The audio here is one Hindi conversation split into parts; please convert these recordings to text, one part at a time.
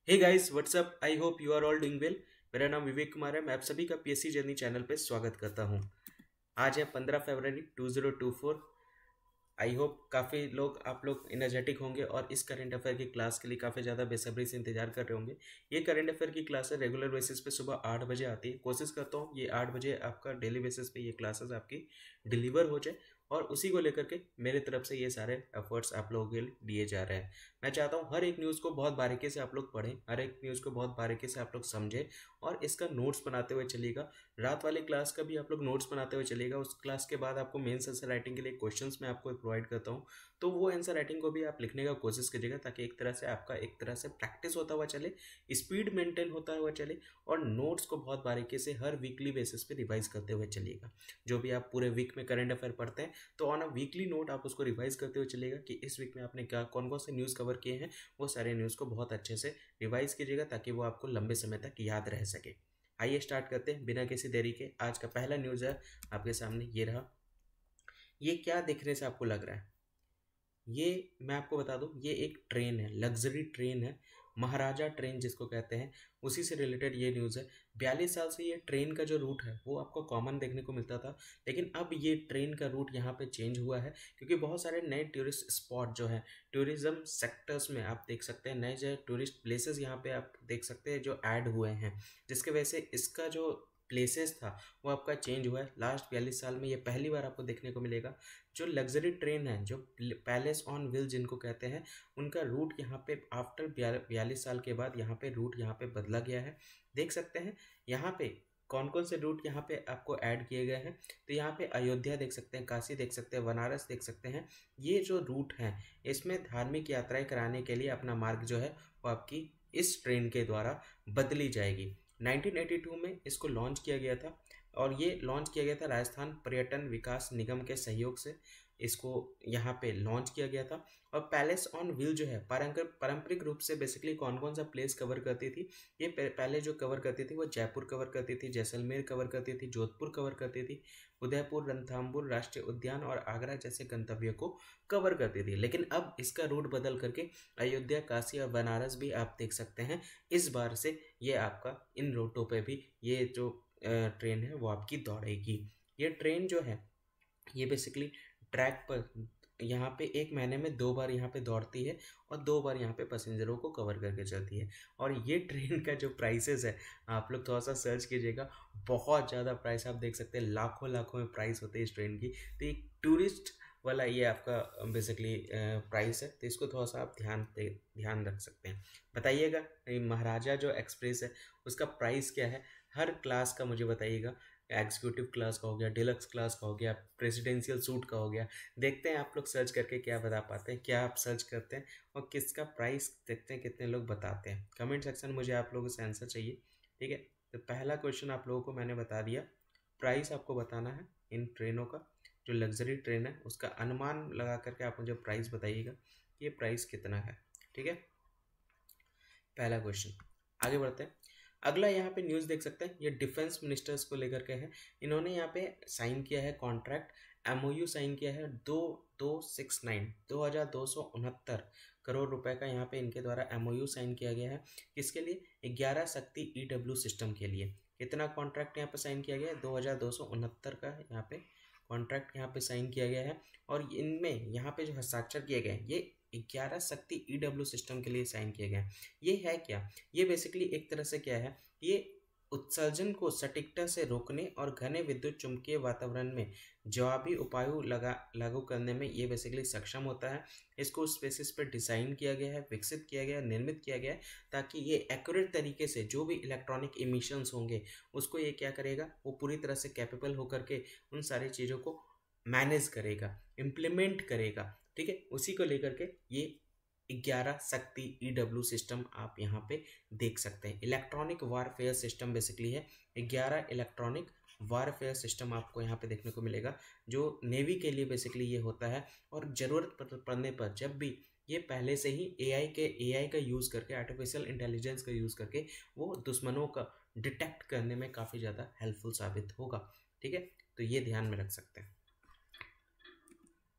Hey guys what's up, I hope you are all doing well. मेरा नाम विवेक कुमार है। मैं आप सभी का पीएससी जर्नी चैनल पे स्वागत करता हूँ। आज है 15 फरवरी 2024। आई होप काफ़ी लोग आप लोग एनर्जेटिक होंगे और इस करंट अफेयर की क्लास के लिए काफ़ी ज़्यादा बेसब्री से इंतजार कर रहे होंगे। ये करंट अफेयर की क्लासेस रेगुलर बेसिस पे सुबह 8 बजे आती है। कोशिश करता हूँ ये 8 बजे आपका डेली बेसिस पे ये क्लासेस आपकी डिलीवर हो जाए और उसी को लेकर के मेरे तरफ से ये सारे एफर्ट्स आप लोगों के लिए दिए जा रहे हैं। मैं चाहता हूँ हर एक न्यूज़ को बहुत बारीकी से आप लोग पढ़ें, हर एक न्यूज़ को बहुत बारीकी से आप लोग समझें और इसका नोट्स बनाते हुए चलिएगा। रात वाली क्लास का भी आप लोग नोट्स बनाते हुए चलिएगा। उस क्लास के बाद आपको मेंस आंसर राइटिंग के लिए क्वेश्चंस मैं आपको प्रोवाइड करता हूँ, तो वो आंसर राइटिंग को भी आप लिखने का कोशिश कीजिएगा ताकि एक तरह से आपका एक तरह से प्रैक्टिस होता हुआ चले, स्पीड मेंटेन होता हुआ चले और नोट्स को बहुत बारीकी से हर वीकली बेसिस पे रिवाइज करते हुए चलिएगा। जो भी आप पूरे वीक में करंट अफेयर पढ़ते हैं तो ऑन अ वीकली नोट आप उसको रिवाइज करते हुए चलिएगा कि इस वीक में आपने क्या कौन कौन से न्यूज़ कवर किए हैं। वो सारे न्यूज़ को बहुत अच्छे से रिवाइज कीजिएगा ताकि वो आपको लंबे समय तक याद रह सके। आइए स्टार्ट करते हैं बिना किसी देरी के। आज का पहला न्यूज़ है आपके सामने, ये रहा। ये क्या देखने से आपको लग रहा है? ये मैं आपको बता दूं, ये एक ट्रेन है, लग्जरी ट्रेन है, महाराजा ट्रेन जिसको कहते हैं, उसी से रिलेटेड ये न्यूज़ है। 42 साल से ये ट्रेन का जो रूट है वो आपको कॉमन देखने को मिलता था, लेकिन अब ये ट्रेन का रूट यहाँ पे चेंज हुआ है क्योंकि बहुत सारे नए टूरिस्ट स्पॉट जो हैं टूरिज्म सेक्टर्स में आप देख सकते हैं, नए जो टूरिस्ट प्लेसेस यहाँ पे आप देख सकते हैं जो ऐड हुए हैं, जिसके वजह से इसका जो प्लेसेस था वो आपका चेंज हुआ है। लास्ट 42 साल में ये पहली बार आपको देखने को मिलेगा। जो लग्जरी ट्रेन है, जो पैलेस ऑन व्हील जिनको कहते हैं, उनका रूट यहाँ पे आफ्टर 42 साल के बाद यहाँ पे रूट यहाँ पे बदला गया है। देख सकते हैं यहाँ पे कौन कौन से रूट यहाँ पे आपको ऐड किए गए हैं। तो यहाँ पे अयोध्या देख सकते हैं, काशी देख सकते हैं, बनारस देख सकते हैं। ये जो रूट हैं इसमें धार्मिक यात्राएं कराने के लिए अपना मार्ग जो है वो आपकी इस ट्रेन के द्वारा बदली जाएगी। 1982 में इसको लॉन्च किया गया था और ये लॉन्च किया गया था राजस्थान पर्यटन विकास निगम के सहयोग से। इसको यहाँ पे लॉन्च किया गया था। और पैलेस ऑन व्हील जो है पारंपरिक रूप से बेसिकली कौन कौन सा प्लेस कवर करती थी, ये पहले जो कवर करती थी वो जयपुर कवर करती थी, जैसलमेर कवर करती थी, जोधपुर कवर करती थी, उदयपुर, रणथंभौर राष्ट्रीय उद्यान और आगरा जैसे गंतव्य को कवर करती थी। लेकिन अब इसका रूट बदल करके अयोध्या, काशी और बनारस भी आप देख सकते हैं। इस बार से ये आपका इन रूटों पे भी ये जो ट्रेन है वो आपकी दौड़ेगी। ये ट्रेन जो है ये बेसिकली ट्रैक पर यहाँ पे एक महीने में 2 बार यहाँ पे दौड़ती है और 2 बार यहाँ पे पैसेंजरों को कवर करके चलती है। और ये ट्रेन का जो प्राइसेस है आप लोग थोड़ा सा सर्च कीजिएगा, बहुत ज़्यादा प्राइस आप देख सकते हैं, लाखों लाखों में प्राइस होते हैं इस ट्रेन की। तो एक टूरिस्ट वाला ये आपका बेसिकली प्राइस है, तो इसको थोड़ा सा आप ध्यान रख सकते हैं। बताइएगा ये महाराजा जो एक्सप्रेस है उसका प्राइस क्या है, हर क्लास का मुझे बताइएगा। एग्जीक्यूटिव क्लास का हो गया, डिलक्स क्लास का हो गया, प्रेसिडेंशियल सूट का हो गया। देखते हैं आप लोग सर्च करके क्या बता पाते हैं, क्या आप सर्च करते हैं और किसका प्राइस देखते हैं कितने लोग बताते हैं। कमेंट सेक्शन में मुझे आप लोगों से आंसर चाहिए, ठीक है। तो पहला क्वेश्चन आप लोगों को मैंने बता दिया, प्राइस आपको बताना है इन ट्रेनों का। जो लग्जरी ट्रेन है उसका अनुमान लगा करके आप मुझे प्राइस बताइएगा कि ये प्राइस कितना है, ठीक है। पहला क्वेश्चन, आगे बढ़ते हैं। अगला यहाँ पे न्यूज़ देख सकते हैं, ये डिफेंस मिनिस्टर्स को लेकर के है। इन्होंने यहाँ पे साइन किया है कॉन्ट्रैक्ट, एमओयू साइन किया है 2269 रुपए का। यहाँ पे इनके द्वारा एमओयू साइन किया गया है। किसके लिए? 11 शक्ति ईडब्ल्यू सिस्टम के लिए। कितना कॉन्ट्रैक्ट यहाँ पे साइन किया गया है? 2269 का यहाँ पे कॉन्ट्रैक्ट यहाँ पे साइन किया गया है। और इनमें यहाँ पे जो हस्ताक्षर किए गए हैं ये 11 शक्ति ईडब्ल्यू सिस्टम के लिए साइन किए गए हैं। ये है क्या? ये बेसिकली एक तरह से क्या है, ये उत्सर्जन को सटीकता से रोकने और घने विद्युत चुंबकीय वातावरण में जवाबी उपायों लागू करने में ये बेसिकली सक्षम होता है। इसको उस बेसिस पर डिज़ाइन किया गया है, विकसित किया गया है, निर्मित किया गया है ताकि ये एक्यूरेट तरीके से जो भी इलेक्ट्रॉनिक इमिशंस होंगे उसको ये क्या करेगा, वो पूरी तरह से कैपेबल होकर के उन सारी चीज़ों को मैनेज करेगा, इम्प्लीमेंट करेगा, ठीक है। उसी को लेकर के ये 11 शक्ति ईडब्ल्यू सिस्टम आप यहाँ पे देख सकते हैं। इलेक्ट्रॉनिक वारफेयर सिस्टम बेसिकली है। 11 इलेक्ट्रॉनिक वारफेयर सिस्टम आपको यहाँ पे देखने को मिलेगा जो नेवी के लिए बेसिकली ये होता है। और ज़रूरत पड़ने पर जब भी ये पहले से ही एआई का यूज़ करके, आर्टिफिशियल इंटेलिजेंस का यूज़ करके वो दुश्मनों का डिटेक्ट करने में काफ़ी ज़्यादा हेल्पफुल साबित होगा, ठीक है। तो ये ध्यान में रख सकते हैं।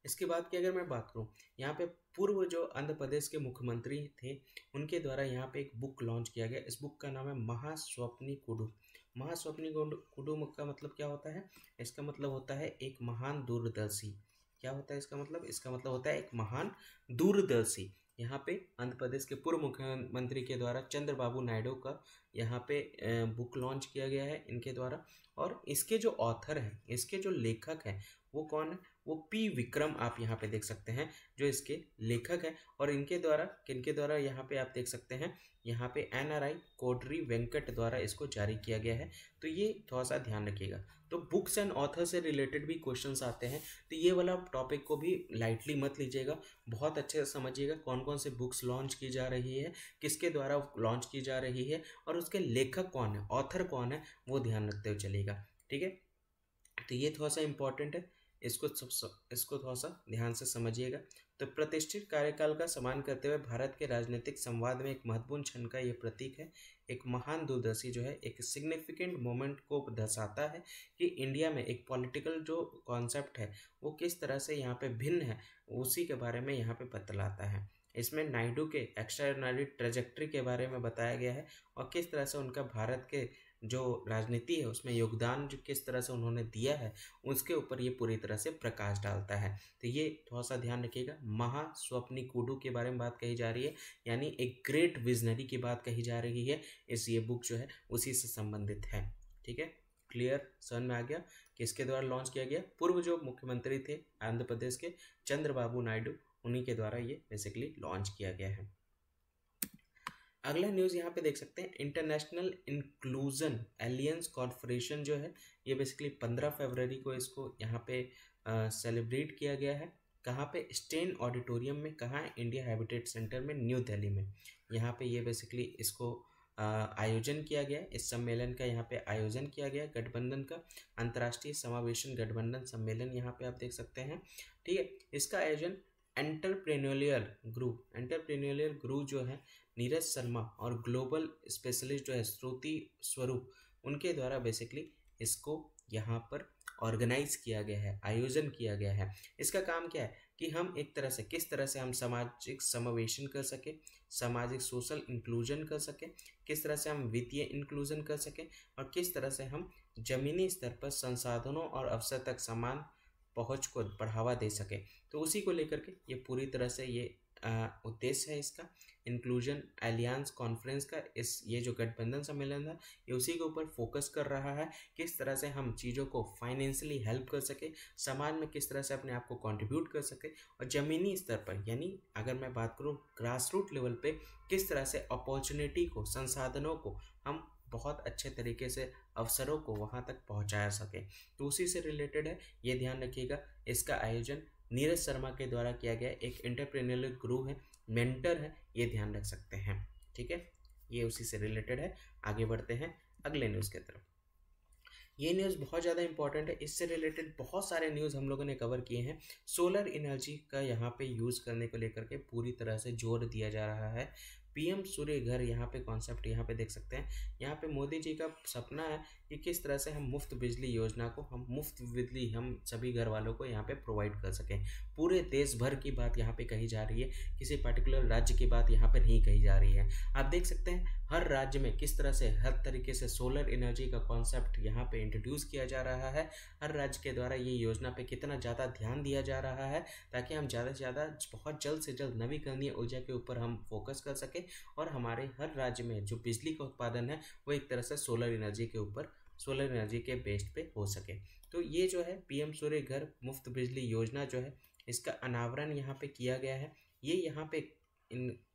इसके बाद की अगर मैं बात करूँ, यहाँ पे पूर्व जो आंध्र प्रदेश के मुख्यमंत्री थे उनके द्वारा यहाँ पे एक बुक लॉन्च किया गया। इस बुक का नाम है महास्वप्नी कुडू। महास्वप्नी कुडू का मतलब क्या होता है? इसका मतलब होता है एक महान दूरदर्शी। क्या होता है इसका मतलब? इसका मतलब होता है एक महान दूरदर्शी। यहाँ पे आंध्र प्रदेश के पूर्व मुख्यमंत्री के द्वारा चंद्रबाबू नायडू का यहाँ पे बुक लॉन्च किया गया है इनके द्वारा। और इसके जो ऑथर हैं, इसके जो लेखक हैं, वो कौन है? वो पी विक्रम आप यहाँ पे देख सकते हैं, जो इसके लेखक हैं। और इनके द्वारा, किनके द्वारा यहाँ पे आप देख सकते हैं, यहाँ पे NRI कोडरी वेंकट द्वारा इसको जारी किया गया है। तो ये थोड़ा सा ध्यान रखिएगा। तो बुक्स एंड ऑथर से रिलेटेड भी क्वेश्चंस आते हैं, तो ये वाला टॉपिक को भी लाइटली मत लीजिएगा, बहुत अच्छे से समझिएगा कौन कौन से बुक्स लॉन्च की जा रही है, किसके द्वारा लॉन्च की जा रही है, और उसके लेखक कौन है, ऑथर कौन है, वो ध्यान रखते हुए चलिएगा। ठीक है, तो ये थोड़ा सा इम्पोर्टेंट है, इसको थोड़ा सा ध्यान से समझिएगा। तो प्रतिष्ठित कार्यकाल का सम्मान करते हुए भारत के राजनीतिक संवाद में एक महत्वपूर्ण क्षण का ये प्रतीक है। एक महान दूरदर्शी जो है एक सिग्निफिकेंट मोमेंट को दर्शाता है कि इंडिया में एक पॉलिटिकल जो कॉन्सेप्ट है वो किस तरह से यहाँ पे भिन्न है, उसी के बारे में यहाँ पे बतलाता है। इसमें नायडू के एक्स्ट्राऑर्डिनरी ट्रेजेक्ट्री के बारे में बताया गया है और किस तरह से उनका भारत के जो राजनीति है उसमें योगदान जो किस तरह से उन्होंने दिया है, उसके ऊपर ये पूरी तरह से प्रकाश डालता है। तो ये थोड़ा सा ध्यान रखिएगा। महास्वप्नी कुडू के बारे में बात कही जा रही है, यानी एक ग्रेट विजनरी की बात कही जा रही है। ये बुक जो है उसी से संबंधित है। ठीक है, क्लियर, समझ में आ गया किसके द्वारा लॉन्च किया गया? पूर्व जो मुख्यमंत्री थे आंध्र प्रदेश के चंद्रबाबू नायडू, उन्हीं के द्वारा ये बेसिकली लॉन्च किया गया है। अगला न्यूज़ यहाँ पे देख सकते हैं, इंटरनेशनल इंक्लूजन एलियंस कॉन्फ्रेंशन जो है ये बेसिकली 15 फरवरी को इसको यहाँ पे सेलिब्रेट किया गया है। कहाँ पे? स्टेन ऑडिटोरियम में। कहाँ है? इंडिया हैबिटेट सेंटर में, न्यू दिल्ली में। यहाँ पे ये बेसिकली इसको आयोजन किया गया। इस सम्मेलन का यहाँ पे आयोजन किया गया गठबंधन का, अंतर्राष्ट्रीय समावेशन गठबंधन सम्मेलन यहाँ पे आप देख सकते हैं। ठीक है, इसका आयोजन एंटरप्रेन्योरियल ग्रुप जो है नीरज शर्मा और ग्लोबल स्पेशलिस्ट जो है श्रुति स्वरूप, उनके द्वारा बेसिकली इसको यहाँ पर ऑर्गेनाइज किया गया है, आयोजन किया गया है। इसका काम क्या है कि हम एक तरह से किस तरह से हम सामाजिक समावेशन कर सके, सामाजिक सोशल इंक्लूजन कर सके, किस तरह से हम वित्तीय इंक्लूजन कर सके, और किस तरह से हम जमीनी स्तर पर संसाधनों और अवसर तक समान पहुंच को बढ़ावा दे सके। तो उसी को लेकर के ये पूरी तरह से ये उद्देश्य है इसका, इंक्लूजन एलियंस कॉन्फ्रेंस का। ये जो गठबंधन सम्मेलन है ये उसी के ऊपर फोकस कर रहा है, किस तरह से हम चीज़ों को फाइनेंशियली हेल्प कर सके, समाज में किस तरह से अपने आप को कंट्रीब्यूट कर सके, और ज़मीनी स्तर पर यानी अगर मैं बात करूँ ग्रास रूट लेवल पे, किस तरह से अपॉर्चुनिटी को, संसाधनों को हम बहुत अच्छे तरीके से, अवसरों को वहाँ तक पहुँचा सके। तो उसी से रिलेटेड है, ये ध्यान रखिएगा। इसका आयोजन नीरज शर्मा के द्वारा किया गया, एक एंटरप्रेन्योरियल ग्रुप है, मेंटर है, ये ध्यान रख सकते हैं। ठीक है, ये उसी से रिलेटेड है। आगे बढ़ते हैं अगले न्यूज़ की तरफ। ये न्यूज़ बहुत ज़्यादा इंपॉर्टेंट है, इससे रिलेटेड बहुत सारे न्यूज़ हम लोगों ने कवर किए हैं। सोलर एनर्जी का यहाँ पे यूज़ करने को लेकर के पूरी तरह से जोर दिया जा रहा है। PM सूर्य घर यहाँ पे कॉन्सेप्ट यहाँ पे देख सकते हैं। यहाँ पे मोदी जी का सपना है कि किस तरह से हम मुफ्त बिजली योजना को, हम मुफ्त बिजली हम सभी घर वालों को यहाँ पे प्रोवाइड कर सकें। पूरे देश भर की बात यहाँ पे कही जा रही है, किसी पर्टिकुलर राज्य की बात यहाँ पे नहीं कही जा रही है। आप देख सकते हैं हर राज्य में किस तरह से हर तरीके से सोलर एनर्जी का कॉन्सेप्ट यहाँ पे इंट्रोड्यूस किया जा रहा है। हर राज्य के द्वारा ये योजना पे कितना ज़्यादा ध्यान दिया जा रहा है, ताकि हम ज़्यादा से ज़्यादा बहुत जल्द से जल्द नवीकरणीय ऊर्जा के ऊपर हम फोकस कर सकें, और हमारे हर राज्य में जो बिजली का उत्पादन है वो एक तरह से सोलर एनर्जी के ऊपर, सोलर एनर्जी के बेस्ड पे हो सके। तो ये जो है PM सूर्य घर मुफ्त बिजली योजना जो है, इसका अनावरण यहाँ पे किया गया है। ये यहाँ पे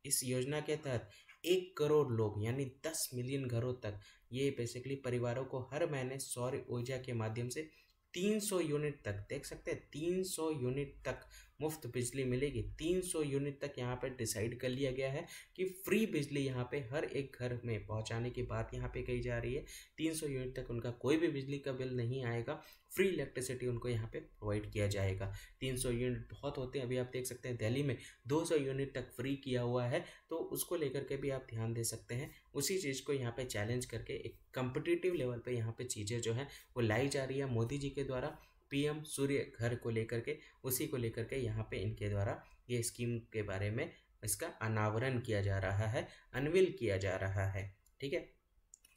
इस योजना के तहत 1 करोड़ लोग यानी 10 मिलियन घरों तक, ये बेसिकली परिवारों को हर महीने सौर ऊर्जा के माध्यम से 300 यूनिट तक, देख सकते हैं 300 यूनिट तक मुफ्त बिजली मिलेगी। 300 यूनिट तक यहाँ पे डिसाइड कर लिया गया है कि फ्री बिजली यहाँ पे हर एक घर में पहुँचाने की बात यहाँ पे कही जा रही है। 300 यूनिट तक उनका कोई भी बिजली का बिल नहीं आएगा, फ्री इलेक्ट्रिसिटी उनको यहाँ पे प्रोवाइड किया जाएगा। 300 यूनिट बहुत होते हैं, अभी आप देख सकते हैं दिल्ली में 200 यूनिट तक फ्री किया हुआ है, तो उसको लेकर के भी आप ध्यान दे सकते हैं। उसी चीज़ को यहाँ पे चैलेंज करके एक कम्पिटिटिव लेवल पे यहाँ पे चीज़ें जो हैं वो लाई जा रही है मोदी जी के द्वारा। पीएम सूर्य घर को लेकर के, उसी को लेकर के यहाँ पे इनके द्वारा ये स्कीम के बारे में इसका अनावरण किया जा रहा है, अनवील किया जा रहा है। ठीक है,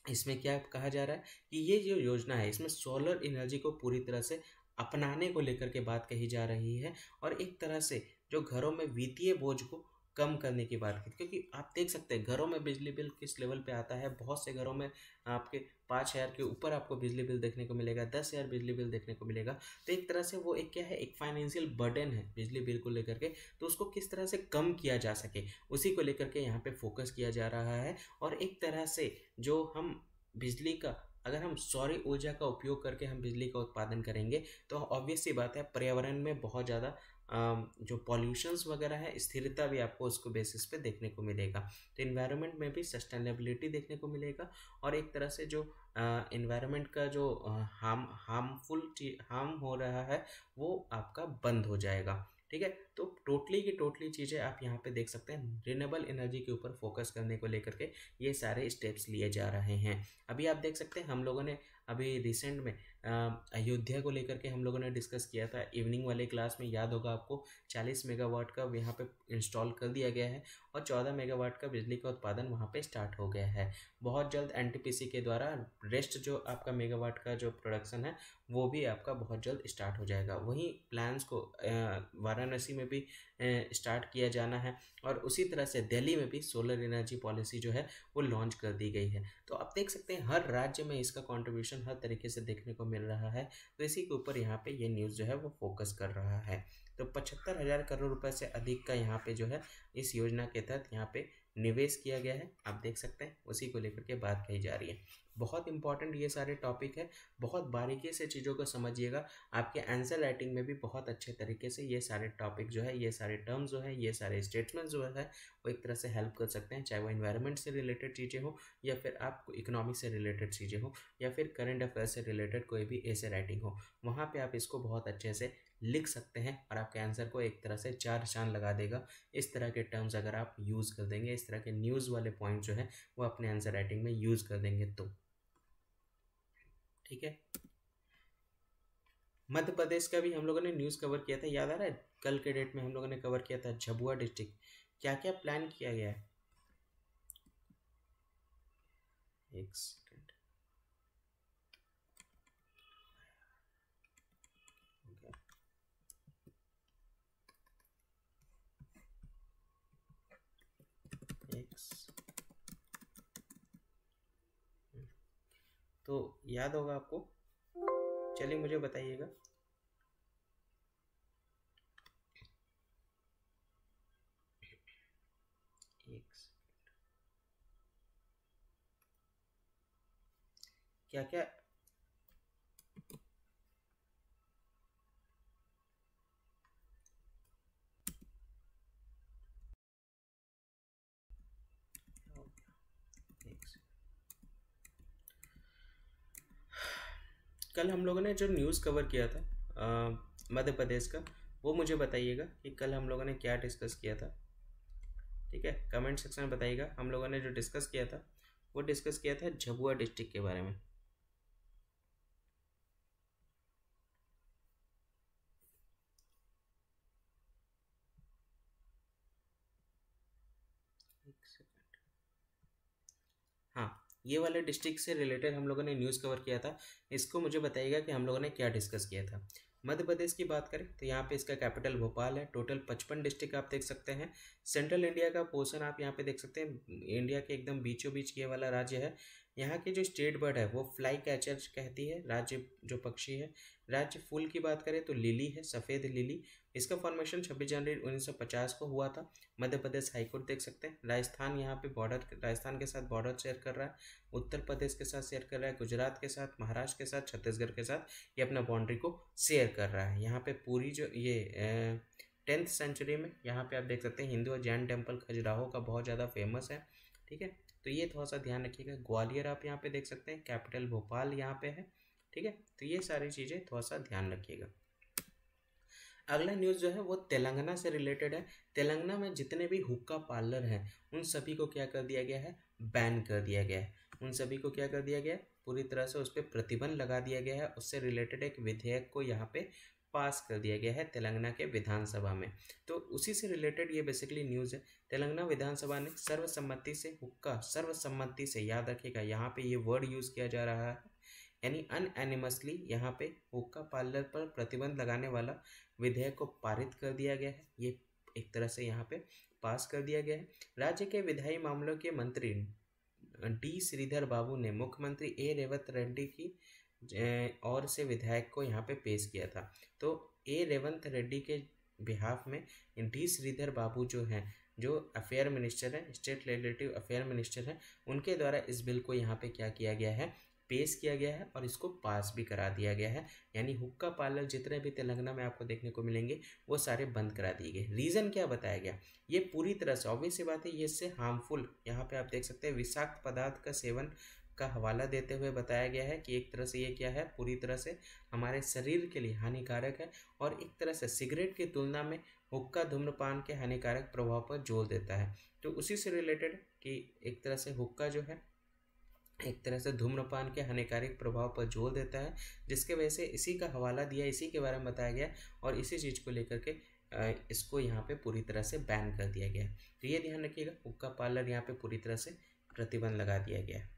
इसमें क्या कहा जा रहा है कि ये जो योजना है इसमें सोलर एनर्जी को पूरी तरह से अपनाने को लेकर के बात कही जा रही है, और एक तरह से जो घरों में वित्तीय बोझ को कम करने की बात की, क्योंकि आप देख सकते हैं घरों में बिजली बिल किस लेवल पे आता है। बहुत से घरों में आपके 5,000 के ऊपर आपको बिजली बिल देखने को मिलेगा, 10,000 बिजली बिल देखने को मिलेगा। तो एक तरह से वो एक क्या है, एक फाइनेंशियल बर्डन है बिजली बिल को लेकर के, तो उसको किस तरह से कम किया जा सके उसी को लेकर के यहाँ पे फोकस किया जा रहा है। और एक तरह से जो हम बिजली का, अगर हम सौर ऊर्जा का उपयोग करके हम बिजली का उत्पादन करेंगे तो ऑब्वियस सी बात है पर्यावरण में बहुत ज़्यादा जो पॉल्यूशंस वगैरह है, स्थिरता भी आपको उसको बेसिस पे देखने को मिलेगा। तो इन्वायरमेंट में भी सस्टेनेबिलिटी देखने को मिलेगा, और एक तरह से जो इन्वायरमेंट का जो हार्म हो रहा है वो आपका बंद हो जाएगा। ठीक है, तो टोटली की टोटली चीज़ें आप यहाँ पे देख सकते हैं, रिन्यूएबल एनर्जी के ऊपर फोकस करने को लेकर के ये सारे स्टेप्स लिए जा रहे हैं। अभी आप देख सकते हैं हम लोगों ने अभी रिसेंट में अयोध्या को लेकर के हम लोगों ने डिस्कस किया था इवनिंग वाले क्लास में, याद होगा आपको। 40 मेगावाट का यहाँ पे इंस्टॉल कर दिया गया है और 14 मेगावाट का बिजली का उत्पादन वहाँ पे स्टार्ट हो गया है। बहुत जल्द एनटीपीसी के द्वारा रेस्ट जो आपका मेगावाट का जो प्रोडक्शन है वो भी आपका बहुत जल्द स्टार्ट हो जाएगा। वहीं प्लान्स को वाराणसी में भी स्टार्ट किया जाना है, और उसी तरह से दिल्ली में भी सोलर एनर्जी पॉलिसी जो है वो लॉन्च कर दी गई है। तो आप देख सकते हैं हर राज्य में इसका कंट्रीब्यूशन हर तरीके से देखने को मिल रहा है। तो इसी के ऊपर यहाँ पे ये न्यूज़ जो है वो फोकस कर रहा है। तो 75,000 करोड़ रुपए से अधिक का यहाँ पे जो है इस योजना के तहत यहाँ पे निवेश किया गया है, आप देख सकते हैं। उसी को लेकर के बात कही जा रही है। बहुत इंपॉर्टेंट ये सारे टॉपिक है, बहुत बारीकी से चीज़ों को समझिएगा। आपके आंसर राइटिंग में भी बहुत अच्छे तरीके से ये सारे टॉपिक जो है, ये सारे टर्म्स जो है, ये सारे स्टेटमेंट जो है वो एक तरह से हेल्प कर सकते हैं, चाहे वो इन्वायरमेंट से रिलेटेड चीज़ें हो या फिर आपको इकोनॉमिक से रिलेटेड चीज़ें हो या फिर करंट अफेयर्स से रिलेटेड कोई भी ऐसे राइटिंग हो, वहाँ पे आप इसको बहुत अच्छे से लिख सकते हैं और आपके आंसर को एक तरह से 4 चांद लगा देगा। इस तरह के टर्म्स अगर आप यूज़ कर देंगे, इस तरह के न्यूज़ वाले पॉइंट जो है वो अपने आंसर राइटिंग में यूज़ कर देंगे तो ठीक है। मध्य प्रदेश का भी हम लोगों ने न्यूज़ कवर किया था, याद आ रहा है? कल के डेट में हम लोगों ने कवर किया था झाबुआ डिस्ट्रिक्ट। क्या क्या प्लान किया गया है, एक सेकेंड। तो याद होगा आपको, चलिए मुझे बताइएगा। क्या क्या कल हम लोगों ने जो न्यूज़ कवर किया था मध्य प्रदेश का, वो मुझे बताइएगा कि कल हम लोगों ने क्या डिस्कस किया था। ठीक है, कमेंट सेक्शन में बताइएगा। हम लोगों ने जो डिस्कस किया था वो डिस्कस किया था झाबुआ डिस्ट्रिक्ट के बारे में। हाँ, ये वाले डिस्ट्रिक्ट से रिलेटेड हम लोगों ने न्यूज़ कवर किया था। इसको मुझे बताइएगा कि हम लोगों ने क्या डिस्कस किया था। मध्य प्रदेश की बात करें तो यहाँ पे इसका कैपिटल भोपाल है। टोटल 55 डिस्ट्रिक्ट आप देख सकते हैं। सेंट्रल इंडिया का पोर्शन आप यहाँ पे देख सकते हैं, इंडिया के एकदम बीचों बीच ये वाला राज्य है। यहाँ की जो स्टेट बर्ड है वो फ्लाई कैचर कहती है, राज्य जो पक्षी है। राज्य फूल की बात करें तो लिली है, सफ़ेद लिली। इसका फॉर्मेशन 26 जनवरी 1950 को हुआ था। मध्य प्रदेश हाईकोर्ट देख सकते हैं। राजस्थान यहाँ पे बॉर्डर, राजस्थान के साथ बॉर्डर शेयर कर रहा है, उत्तर प्रदेश के साथ शेयर कर रहा है, गुजरात के साथ, महाराष्ट्र के साथ, छत्तीसगढ़ के साथ ये अपना बाउंड्री को शेयर कर रहा है। यहाँ पे पूरी जो ये 10th सेंचुरी में यहाँ पे आप देख सकते हैं हिंदू और जैन टेम्पल खजुराहो का बहुत ज़्यादा फेमस है। ठीक है, तो ये थोड़ा सा ध्यान रखिएगा। ग्वालियर आप यहाँ पे देख सकते हैं, कैपिटल भोपाल यहाँ पे है। ठीक है, तो ये सारी चीज़ें थोड़ा सा ध्यान रखिएगा। अगला न्यूज़ जो है वो तेलंगाना से रिलेटेड है। तेलंगाना में जितने भी हुक्का पार्लर हैं उन सभी को क्या कर दिया गया है, बैन कर दिया गया है। उन सभी को क्या कर दिया गया है, पूरी तरह से उस पर प्रतिबंध लगा दिया गया है, उससे रिलेटेड एक विधेयक को यहाँ पे पास कर दिया गया है तेलंगाना के विधानसभा में। तो उसी से रिलेटेड ये बेसिकली न्यूज़ है। तेलंगाना विधानसभा ने सर्वसम्मति से हुक्का, सर्वसम्मति से, याद रखिएगा यहाँ पे ये वर्ड यूज़ किया जा रहा है, यानी अनएनिमसली यहाँ पे हुक्का पार्लर पर प्रतिबंध लगाने वाला विधेयक को पारित कर दिया गया है। ये एक तरह से यहाँ पे पास कर दिया गया है। राज्य के विधायी मामलों के मंत्री डी श्रीधर बाबू ने मुख्यमंत्री ए रेवंत रेड्डी की और से विधायक को यहाँ पे पेश किया था। तो ए रेवंत रेड्डी के बिहाफ में डी श्रीधर बाबू जो हैं, जो अफेयर मिनिस्टर हैं, स्टेट लेजिस्लेटिव अफेयर मिनिस्टर हैं, उनके द्वारा इस बिल को यहाँ पे क्या किया गया है, पेश किया गया है और इसको पास भी करा दिया गया है। यानी हुक्का पार्लर जितने भी तेलंगाना में आपको देखने को मिलेंगे वो सारे बंद करा दिए गए। रीज़न क्या बताया गया, ये पूरी तरह से ऑब्वियस सी बात है, ये इससे हार्मफुल, यहाँ पे आप देख सकते हैं विषाक्त पदार्थ का सेवन का हवाला देते हुए बताया गया है कि एक तरह से ये क्या है, पूरी तरह से हमारे शरीर के लिए हानिकारक है और एक तरह से सिगरेट की तुलना में हुक्का धूम्रपान के हानिकारक प्रभाव पर जोर देता है। तो उसी से रिलेटेड कि एक तरह से हुक्का जो है एक तरह से धूम्रपान के हानिकारक प्रभाव पर जोर देता है, जिसके वजह से इसी का हवाला दिया, इसी के बारे में बताया गया और इसी चीज़ को लेकर के इसको यहाँ पे पूरी तरह से बैन कर दिया गया है। तो ये ध्यान रखिएगा, हुक्का पार्लर यहाँ पे पूरी तरह से प्रतिबंध लगा दिया गया है।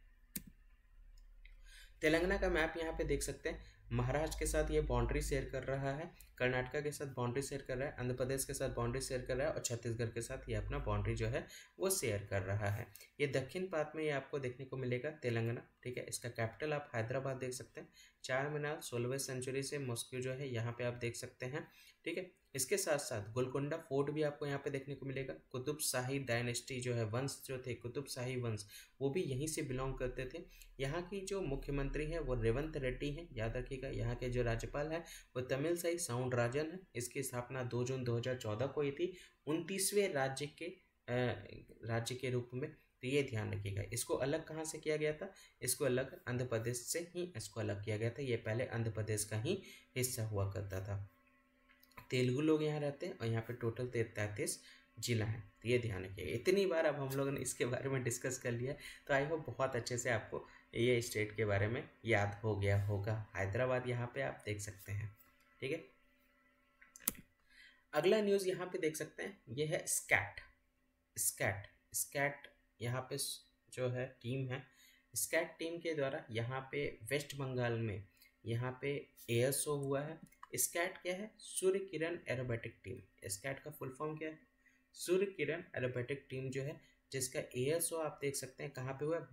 तेलंगाना का मैप यहाँ पे देख सकते हैं, महाराष्ट्र के साथ ये बाउंड्री शेयर कर रहा है, कर्नाटका के साथ बाउंड्री शेयर कर रहा है, आंध्र प्रदेश के साथ बाउंड्री शेयर कर रहा है और छत्तीसगढ़ के साथ ये अपना बाउंड्री जो है वो शेयर कर रहा है। ये दक्षिण पार्ट में ये आपको देखने को मिलेगा तेलंगाना, ठीक है। इसका कैपिटल आप हैदराबाद देख सकते हैं, चार मीनार 16वीं सेंचुरी से मॉस्को जो है यहाँ पे आप देख सकते हैं, ठीक है। इसके साथ साथ गोलकोंडा फोर्ट भी आपको यहाँ पे देखने को मिलेगा। कुतुब शाही डायनेस्टी जो है, वंश जो थे कुतुब शाही वंश, वो भी यहीं से बिलोंग करते थे। यहाँ की जो मुख्यमंत्री है वो रेवंत रेड्डी हैं, याद रखिएगा। यहाँ के जो राज्यपाल है वो तमिलसाई साउंडराजन है। इसकी स्थापना 2 जून 2014 को हुई थी, 29वें राज्य के रूप में। तो ये ध्यान रखिएगा। इसको अलग कहाँ से किया गया था, इसको अलग आंध्र प्रदेश से ही इसको अलग किया गया था। ये पहले आंध्र प्रदेश का ही हिस्सा हुआ करता था। तेलुगु लोग यहाँ रहते हैं और यहाँ पे टोटल 33 जिला है। तो ये ध्यान रखिएगा। इतनी बार अब हम लोगों ने इसके बारे में डिस्कस कर लिया, तो आई होप बहुत अच्छे से आपको ये स्टेट के बारे में याद हो गया होगा। हैदराबाद यहाँ पे आप देख सकते हैं, ठीक है। अगला न्यूज़ यहाँ पे देख सकते हैं, ये है स्कैट यहाँ पे जो है टीम है, स्कैट टीम के द्वारा यहाँ पे वेस्ट बंगाल में यहाँ पे एयर शो हुआ है। स्कैट क्या है, सूर्य किरण एरोबेटिक टीम। स्कैट का फुल फॉर्म क्या है, सूर्य किरण एरोबेटिक टीम जो है, जिसका एयर शो आप देख सकते हैं कहाँ पे हुआ है,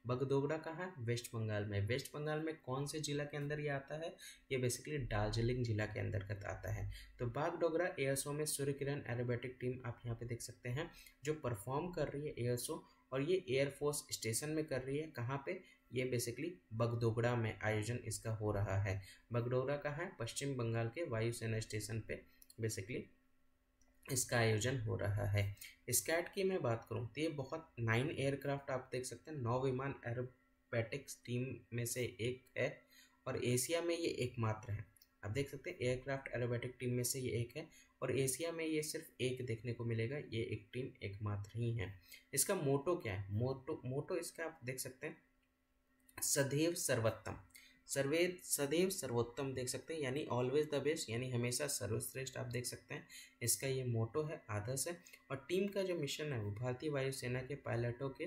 बगडोगरा कहाँ है, वेस्ट बंगाल में। वेस्ट बंगाल में कौन से जिला के अंदर ये आता है, ये बेसिकली दार्जिलिंग जिला के अंतर्गत आता है। तो बागडोगरा एयर शो में सूर्य किरण एरोबेटिक टीम आप यहाँ पे देख सकते हैं जो परफॉर्म कर रही है एयर शो, और ये एयरफोर्स स्टेशन में कर रही है। कहाँ पे, ये बेसिकली बगडोगरा में आयोजन इसका हो रहा है। बगडोगरा कहाँ है, पश्चिम बंगाल के वायुसेना स्टेशन पे बेसिकली इसका आयोजन हो रहा है। स्कैट की मैं बात करूं तो ये बहुत 9 एयरक्राफ्ट आप देख सकते हैं, 9 विमान एरोबेटिक्स टीम में से एक है और एशिया में ये एकमात्र है। आप देख सकते हैं एयरक्राफ्ट एरोबेटिक टीम में से ये एक है और एशिया में ये सिर्फ एक देखने को मिलेगा, ये एक टीम एकमात्र ही है। इसका मोटो क्या है, मोटो इसका आप देख सकते हैं सदैव सर्वोत्तम, सदैव सर्वोत्तम देख सकते हैं, यानी ऑलवेज द बेस्ट, यानी हमेशा सर्वश्रेष्ठ आप देख सकते हैं। इसका ये मोटो है, आदर्श है। और टीम का जो मिशन है वो भारतीय वायुसेना के पायलटों के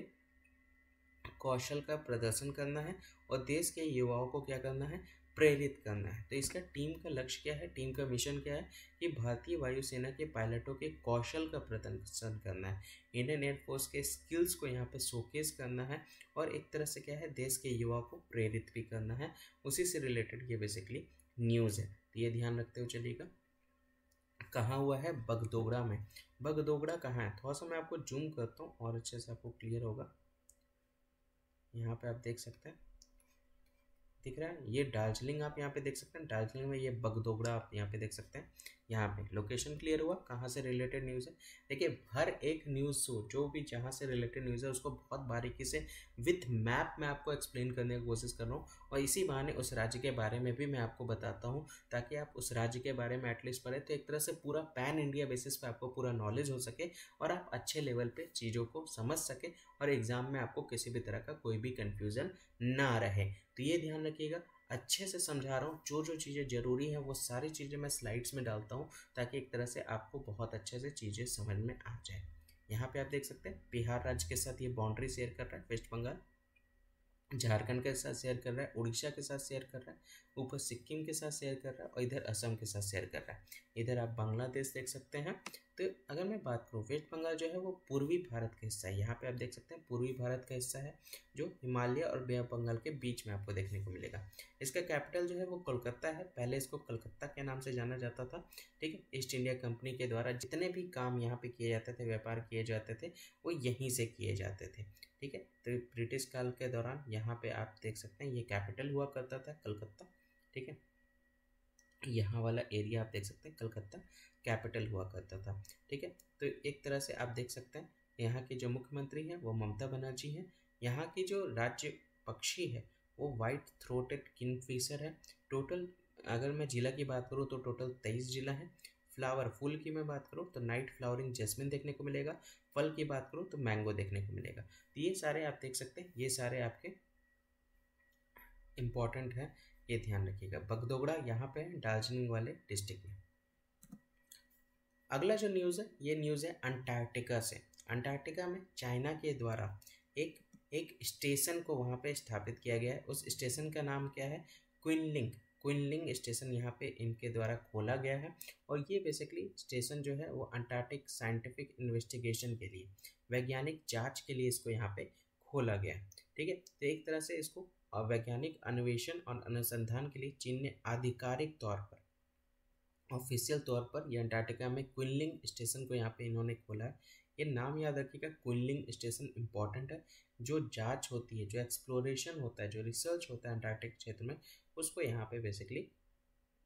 कौशल का प्रदर्शन करना है और देश के युवाओं को क्या करना है, प्रेरित करना है। तो इसका टीम का लक्ष्य क्या है, टीम का मिशन क्या है कि भारतीय वायुसेना के पायलटों के कौशल का प्रदर्शन करना है, इंडियन एयरफोर्स के स्किल्स को यहाँ पे शोकेस करना है और एक तरह से क्या है, देश के युवाओं को प्रेरित भी करना है। उसी से रिलेटेड ये बेसिकली न्यूज़ है, तो ये ध्यान रखते हुए चलिएगा। कहाँ हुआ है, बगडोगरा में। बगडोगरा कहाँ है, थोड़ा सा मैं आपको जूम करता हूँ और अच्छे से आपको क्लियर होगा। यहाँ पे आप देख सकते हैं, दिख रहा है ये दार्जिलिंग, आप यहाँ पे देख सकते हैं दार्जिलिंग में, ये बगडोगरा आप यहाँ पे देख सकते हैं। यहाँ पे लोकेशन क्लियर हुआ, कहाँ से रिलेटेड न्यूज़ है। देखिए हर एक न्यूज़ जो भी जहाँ से रिलेटेड न्यूज़ है उसको बहुत बारीकी से विथ मैप में आपको एक्सप्लेन करने की कोशिश कर रहा हूँ, और इसी बहाने उस राज्य के बारे में भी मैं आपको बताता हूँ ताकि आप उस राज्य के बारे में एटलीस्ट पढ़े, तो एक तरह से पूरा पैन इंडिया बेसिस पे आपको पूरा नॉलेज हो सके और आप अच्छे लेवल पे चीज़ों को समझ सके और एग्ज़ाम में आपको किसी भी तरह का कोई भी कन्फ्यूज़न ना रहे। तो ये ध्यान रखिएगा, अच्छे से समझा रहा हूँ, जो जो चीज़ें ज़रूरी हैं वो सारी चीज़ें मैं स्लाइड्स में डालता हूँ ताकि एक तरह से आपको बहुत अच्छे से चीज़ें समझ में आ जाए। यहाँ पे आप देख सकते हैं बिहार राज्य के साथ ये बाउंड्री शेयर कर रहा है वेस्ट बंगाल, झारखंड के साथ शेयर कर रहा है, उड़ीसा के साथ शेयर कर रहा है, ऊपर सिक्किम के साथ शेयर कर रहा है और इधर असम के साथ शेयर कर रहा है। इधर आप बांग्लादेश देख सकते हैं। तो अगर मैं बात करूँ, वेस्ट बंगाल जो है वो पूर्वी भारत का हिस्सा है। यहाँ पे आप देख सकते हैं पूर्वी भारत का हिस्सा है जो हिमालय और बे ऑफ बंगाल के बीच में आपको देखने को मिलेगा। इसका कैपिटल जो है वो कोलकाता है, पहले इसको कलकत्ता के नाम से जाना जाता था। ठीक है, ईस्ट इंडिया कंपनी के द्वारा जितने भी काम यहाँ पे किए जाते थे, व्यापार किए जाते थे, वो यहीं से किए जाते थे। ठीक है, तो ब्रिटिश काल के दौरान यहाँ पे आप देख सकते हैं ये कैपिटल हुआ करता था कलकत्ता। ठीक है, यहाँ वाला एरिया आप देख सकते हैं कलकत्ता कैपिटल हुआ करता था। ठीक है, तो एक तरह से आप देख सकते हैं यहाँ के जो मुख्यमंत्री हैं वो ममता बनर्जी हैं। यहाँ की जो राज्य पक्षी है वो वाइट थ्रोटेड किंगफिशर है। टोटल अगर मैं जिला की बात करूँ तो टोटल 23 जिला है। फ्लावर फूल की मैं बात करूँ तो नाइट फ्लावरिंग जैस्मिन देखने को मिलेगा। फल की बात करूँ तो मैंगो देखने को मिलेगा। तो ये सारे आप देख सकते हैं, ये सारे आपके इम्पॉर्टेंट है, ये ध्यान रखिएगा। बगडोगरा यहाँ पे है दार्जिलिंग वाले डिस्ट्रिक्ट में। अगला जो न्यूज़ है ये न्यूज़ है अंटार्कटिका से। अंटार्कटिका में चाइना के द्वारा एक एक स्टेशन को वहाँ पे स्थापित किया गया है। उस स्टेशन का नाम क्या है? क्विनलिंग। क्विनलिंग स्टेशन यहाँ पे इनके द्वारा खोला गया है और ये बेसिकली स्टेशन जो है वो अंटार्कटिक साइंटिफिक इन्वेस्टिगेशन के लिए, वैज्ञानिक जांच के लिए इसको यहाँ पे खोला गया है। ठीक है, तो एक तरह से इसको वैज्ञानिक अन्वेषण और अनुसंधान के लिए चीन ने आधिकारिक तौर पर, ऑफिशियल तौर पर ये अंटार्कटिका में क्विनलिंग स्टेशन को यहाँ पे इन्होंने खोला है। ये नाम याद रखिएगा, क्विनलिंग स्टेशन इंपॉर्टेंट है। जो जांच होती है, जो एक्सप्लोरेशन होता है, जो रिसर्च होता है अंटार्कटिक क्षेत्र में, उसको यहाँ पे बेसिकली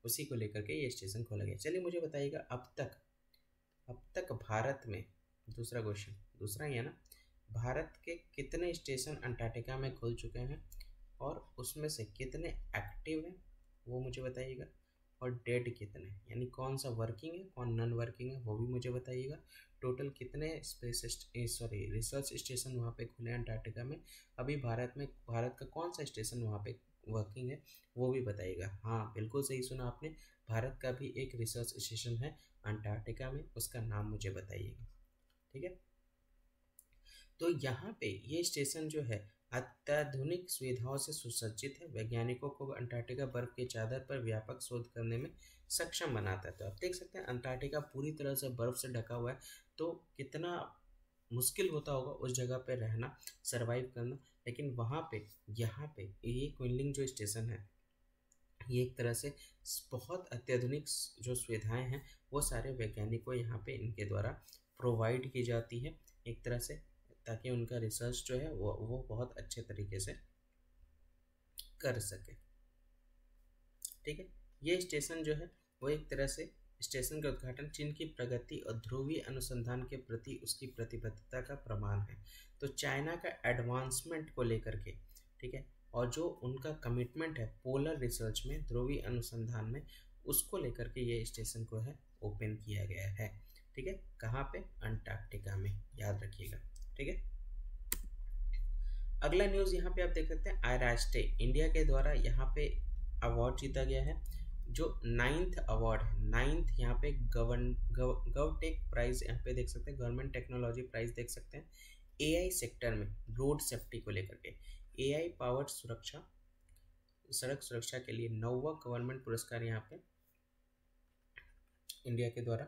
उसी को लेकर के ये स्टेशन खोला गया। चलिए मुझे बताइएगा अब तक भारत में, दूसरा क्वेश्चन दूसरा ही है ना, भारत के कितने स्टेशन अंटार्कटिका में खुल चुके हैं और उसमें से कितने एक्टिव हैं वो मुझे बताइएगा, और डेड कितने, यानी कौन सा वर्किंग है कौन नॉन वर्किंग है वो भी मुझे बताइएगा। टोटल कितने रिसर्च स्टेशन वहाँ पे खुले हैं अंटार्कटिका में। अभी भारत का कौन सा स्टेशन वहाँ पे वर्किंग है वो भी बताइएगा। हाँ बिल्कुल सही सुना आपने, भारत का भी एक रिसर्च स्टेशन है अंटार्कटिका में, उसका नाम मुझे बताइएगा। ठीक है, तो यहाँ पे ये स्टेशन जो है अत्याधुनिक सुविधाओं से सुसज्जित है, वैज्ञानिकों को अंटार्कटिका बर्फ की चादर पर व्यापक शोध करने में सक्षम बनाता है। तो आप देख सकते हैं अंटार्कटिका पूरी तरह से बर्फ से ढका हुआ है, तो कितना मुश्किल होता होगा उस जगह पे रहना, सरवाइव करना। लेकिन वहाँ पे यहाँ पे ये क्विनलिंग जो स्टेशन है ये एक तरह से बहुत अत्याधुनिक जो सुविधाएं हैं वो सारे वैज्ञानिकों यहाँ पे इनके द्वारा प्रोवाइड की जाती है एक तरह से, ताकि उनका रिसर्च जो है वो बहुत अच्छे तरीके से कर सके। ठीक है, ये स्टेशन जो है वो एक तरह से स्टेशन का उद्घाटन चीन की प्रगति और ध्रुवीय अनुसंधान के प्रति उसकी प्रतिबद्धता का प्रमाण है। तो चाइना का एडवांसमेंट को लेकर के, ठीक है, और जो उनका कमिटमेंट है पोलर रिसर्च में, ध्रुवीय अनुसंधान में, उसको लेकर के ये स्टेशन को है ओपन किया गया है। ठीक है, कहाँ पे? अंटार्कटिका में, याद रखिएगा। ठीक है, अगला न्यूज़ यहाँ पे आप देख सकते हैं आईरास्टे इंडिया के द्वारा यहाँ पे अवार्ड जीता गया है, जो 9th अवार्ड है। 9th यहाँ पे गवर्टेक प्राइज यहाँ पे देख सकते हैं, गवर्नमेंट टेक्नोलॉजी प्राइज देख सकते हैं। एआई सेक्टर में रोड सेफ्टी को लेकर के एआई पावर्ड सुरक्षा, सड़क सुरक्षा के लिए 9वां गवर्नमेंट पुरस्कार यहाँ पे इंडिया के द्वारा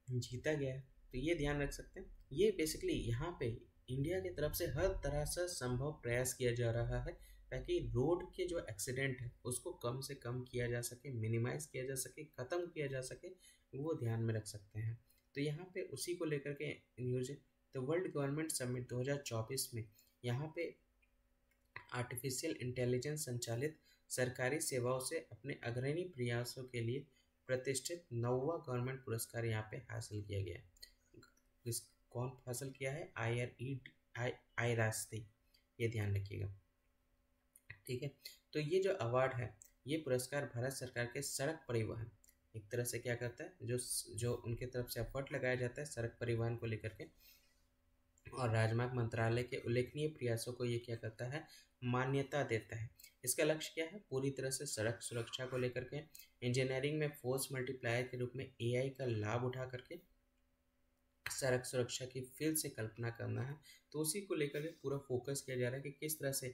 जीता गया है। तो ये ध्यान रख सकते हैं, ये बेसिकली यहाँ पे इंडिया की तरफ से हर तरह से संभव प्रयास किया जा रहा है ताकि रोड के जो एक्सीडेंट है उसको कम से कम किया जा सके, मिनिमाइज किया जा सके, ख़त्म किया जा सके, वो ध्यान में रख सकते हैं। तो यहाँ पे उसी को लेकर के न्यूज़ है। तो वर्ल्ड गवर्नमेंट समिट 2024 में यहाँ पे आर्टिफिशियल इंटेलिजेंस संचालित सरकारी सेवाओं से अपने अग्रणी प्रयासों के लिए प्रतिष्ठित 9वां गवर्नमेंट पुरस्कार यहाँ पे हासिल किया गया है। कौन हासिल किया है? आई रास्ते, ये ध्यान रखिएगा, ठीक है। तो ये जो अवार्ड है, ये पुरस्कार भारत सरकार के सड़क परिवहन, एक तरह से क्या करता है, जो उनके तरफ से एफर्ट लगाया जाता है सड़क परिवहन को लेकर के, और राजमार्ग मंत्रालय के उल्लेखनीय प्रयासों को ये क्या करता है, मान्यता देता है। इसका लक्ष्य क्या है? पूरी तरह से सड़क सुरक्षा को लेकर के इंजीनियरिंग में फोर्स मल्टीप्लायर के रूप में एआई का लाभ उठा करके सड़क सुरक्षा की फिर से कल्पना करना है। तो उसी को लेकर के पूरा फोकस किया जा रहा है कि किस तरह से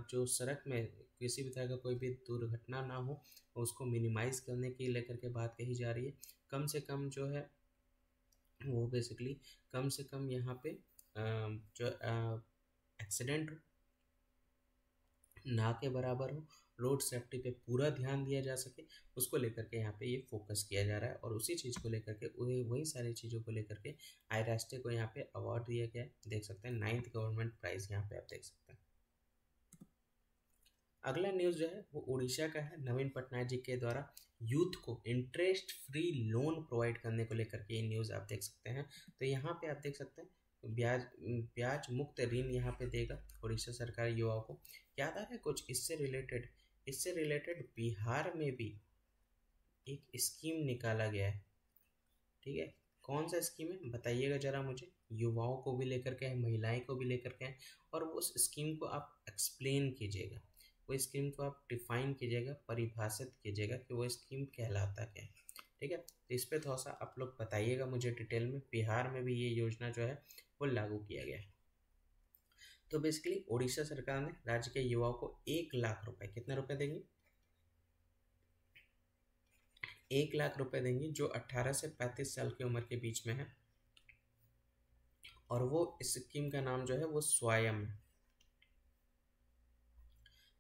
जो सड़क में किसी भी तरह का कोई भी दुर्घटना ना हो, उसको मिनिमाइज करने की लेकर के बात कही जा रही है। कम से कम जो है वो बेसिकली कम से कम यहाँ पे जो एक्सीडेंट ना के बराबर हो, रोड सेफ्टी पे पूरा ध्यान दिया जा सके, उसको लेकर के यहाँ पे ये फोकस किया जा रहा है। और उसी चीज़ को लेकर के वही सारी चीज़ों को लेकर के आई राष्ट्रीय को यहाँ पे अवार्ड दिया गया है। देख सकते हैं 9th गवर्नमेंट प्राइज यहाँ पे आप देख सकते हैं। अगला न्यूज़ जो है वो उड़ीसा का है। नवीन पटनायक जी के द्वारा यूथ को इंटरेस्ट फ्री लोन प्रोवाइड करने को लेकर के ये न्यूज़ आप देख सकते हैं। तो यहाँ पे आप देख सकते हैं ब्याज मुक्त ऋण यहाँ पे देगा उड़ीसा सरकार युवाओं को। याद आ रहा है कुछ इससे रिलेटेड बिहार में भी एक स्कीम निकाला गया है, ठीक है। कौन सा स्कीम है बताइएगा जरा मुझे। युवाओं को भी लेकर के है, महिलाएं को भी लेकर के है, और उस स्कीम को आप एक्सप्लेन कीजिएगा, वो स्कीम को आप डिफाइन कीजिएगा, परिभाषित कीजिएगा कि वो स्कीम कहलाता क्या है, ठीक है। तो इस पर थोड़ा सा आप लोग बताइएगा मुझे डिटेल में। बिहार में भी ये योजना जो है वो लागू किया गया है। तो बेसिकली उड़ीसा सरकार ने राज्य के युवाओं को 1 लाख रुपए, कितने रुपए देंगे? 1 लाख रुपए देंगे, जो 18 से 35 साल की उम्र के बीच में है। और वो इस स्कीम का नाम जो है वो स्वयं है,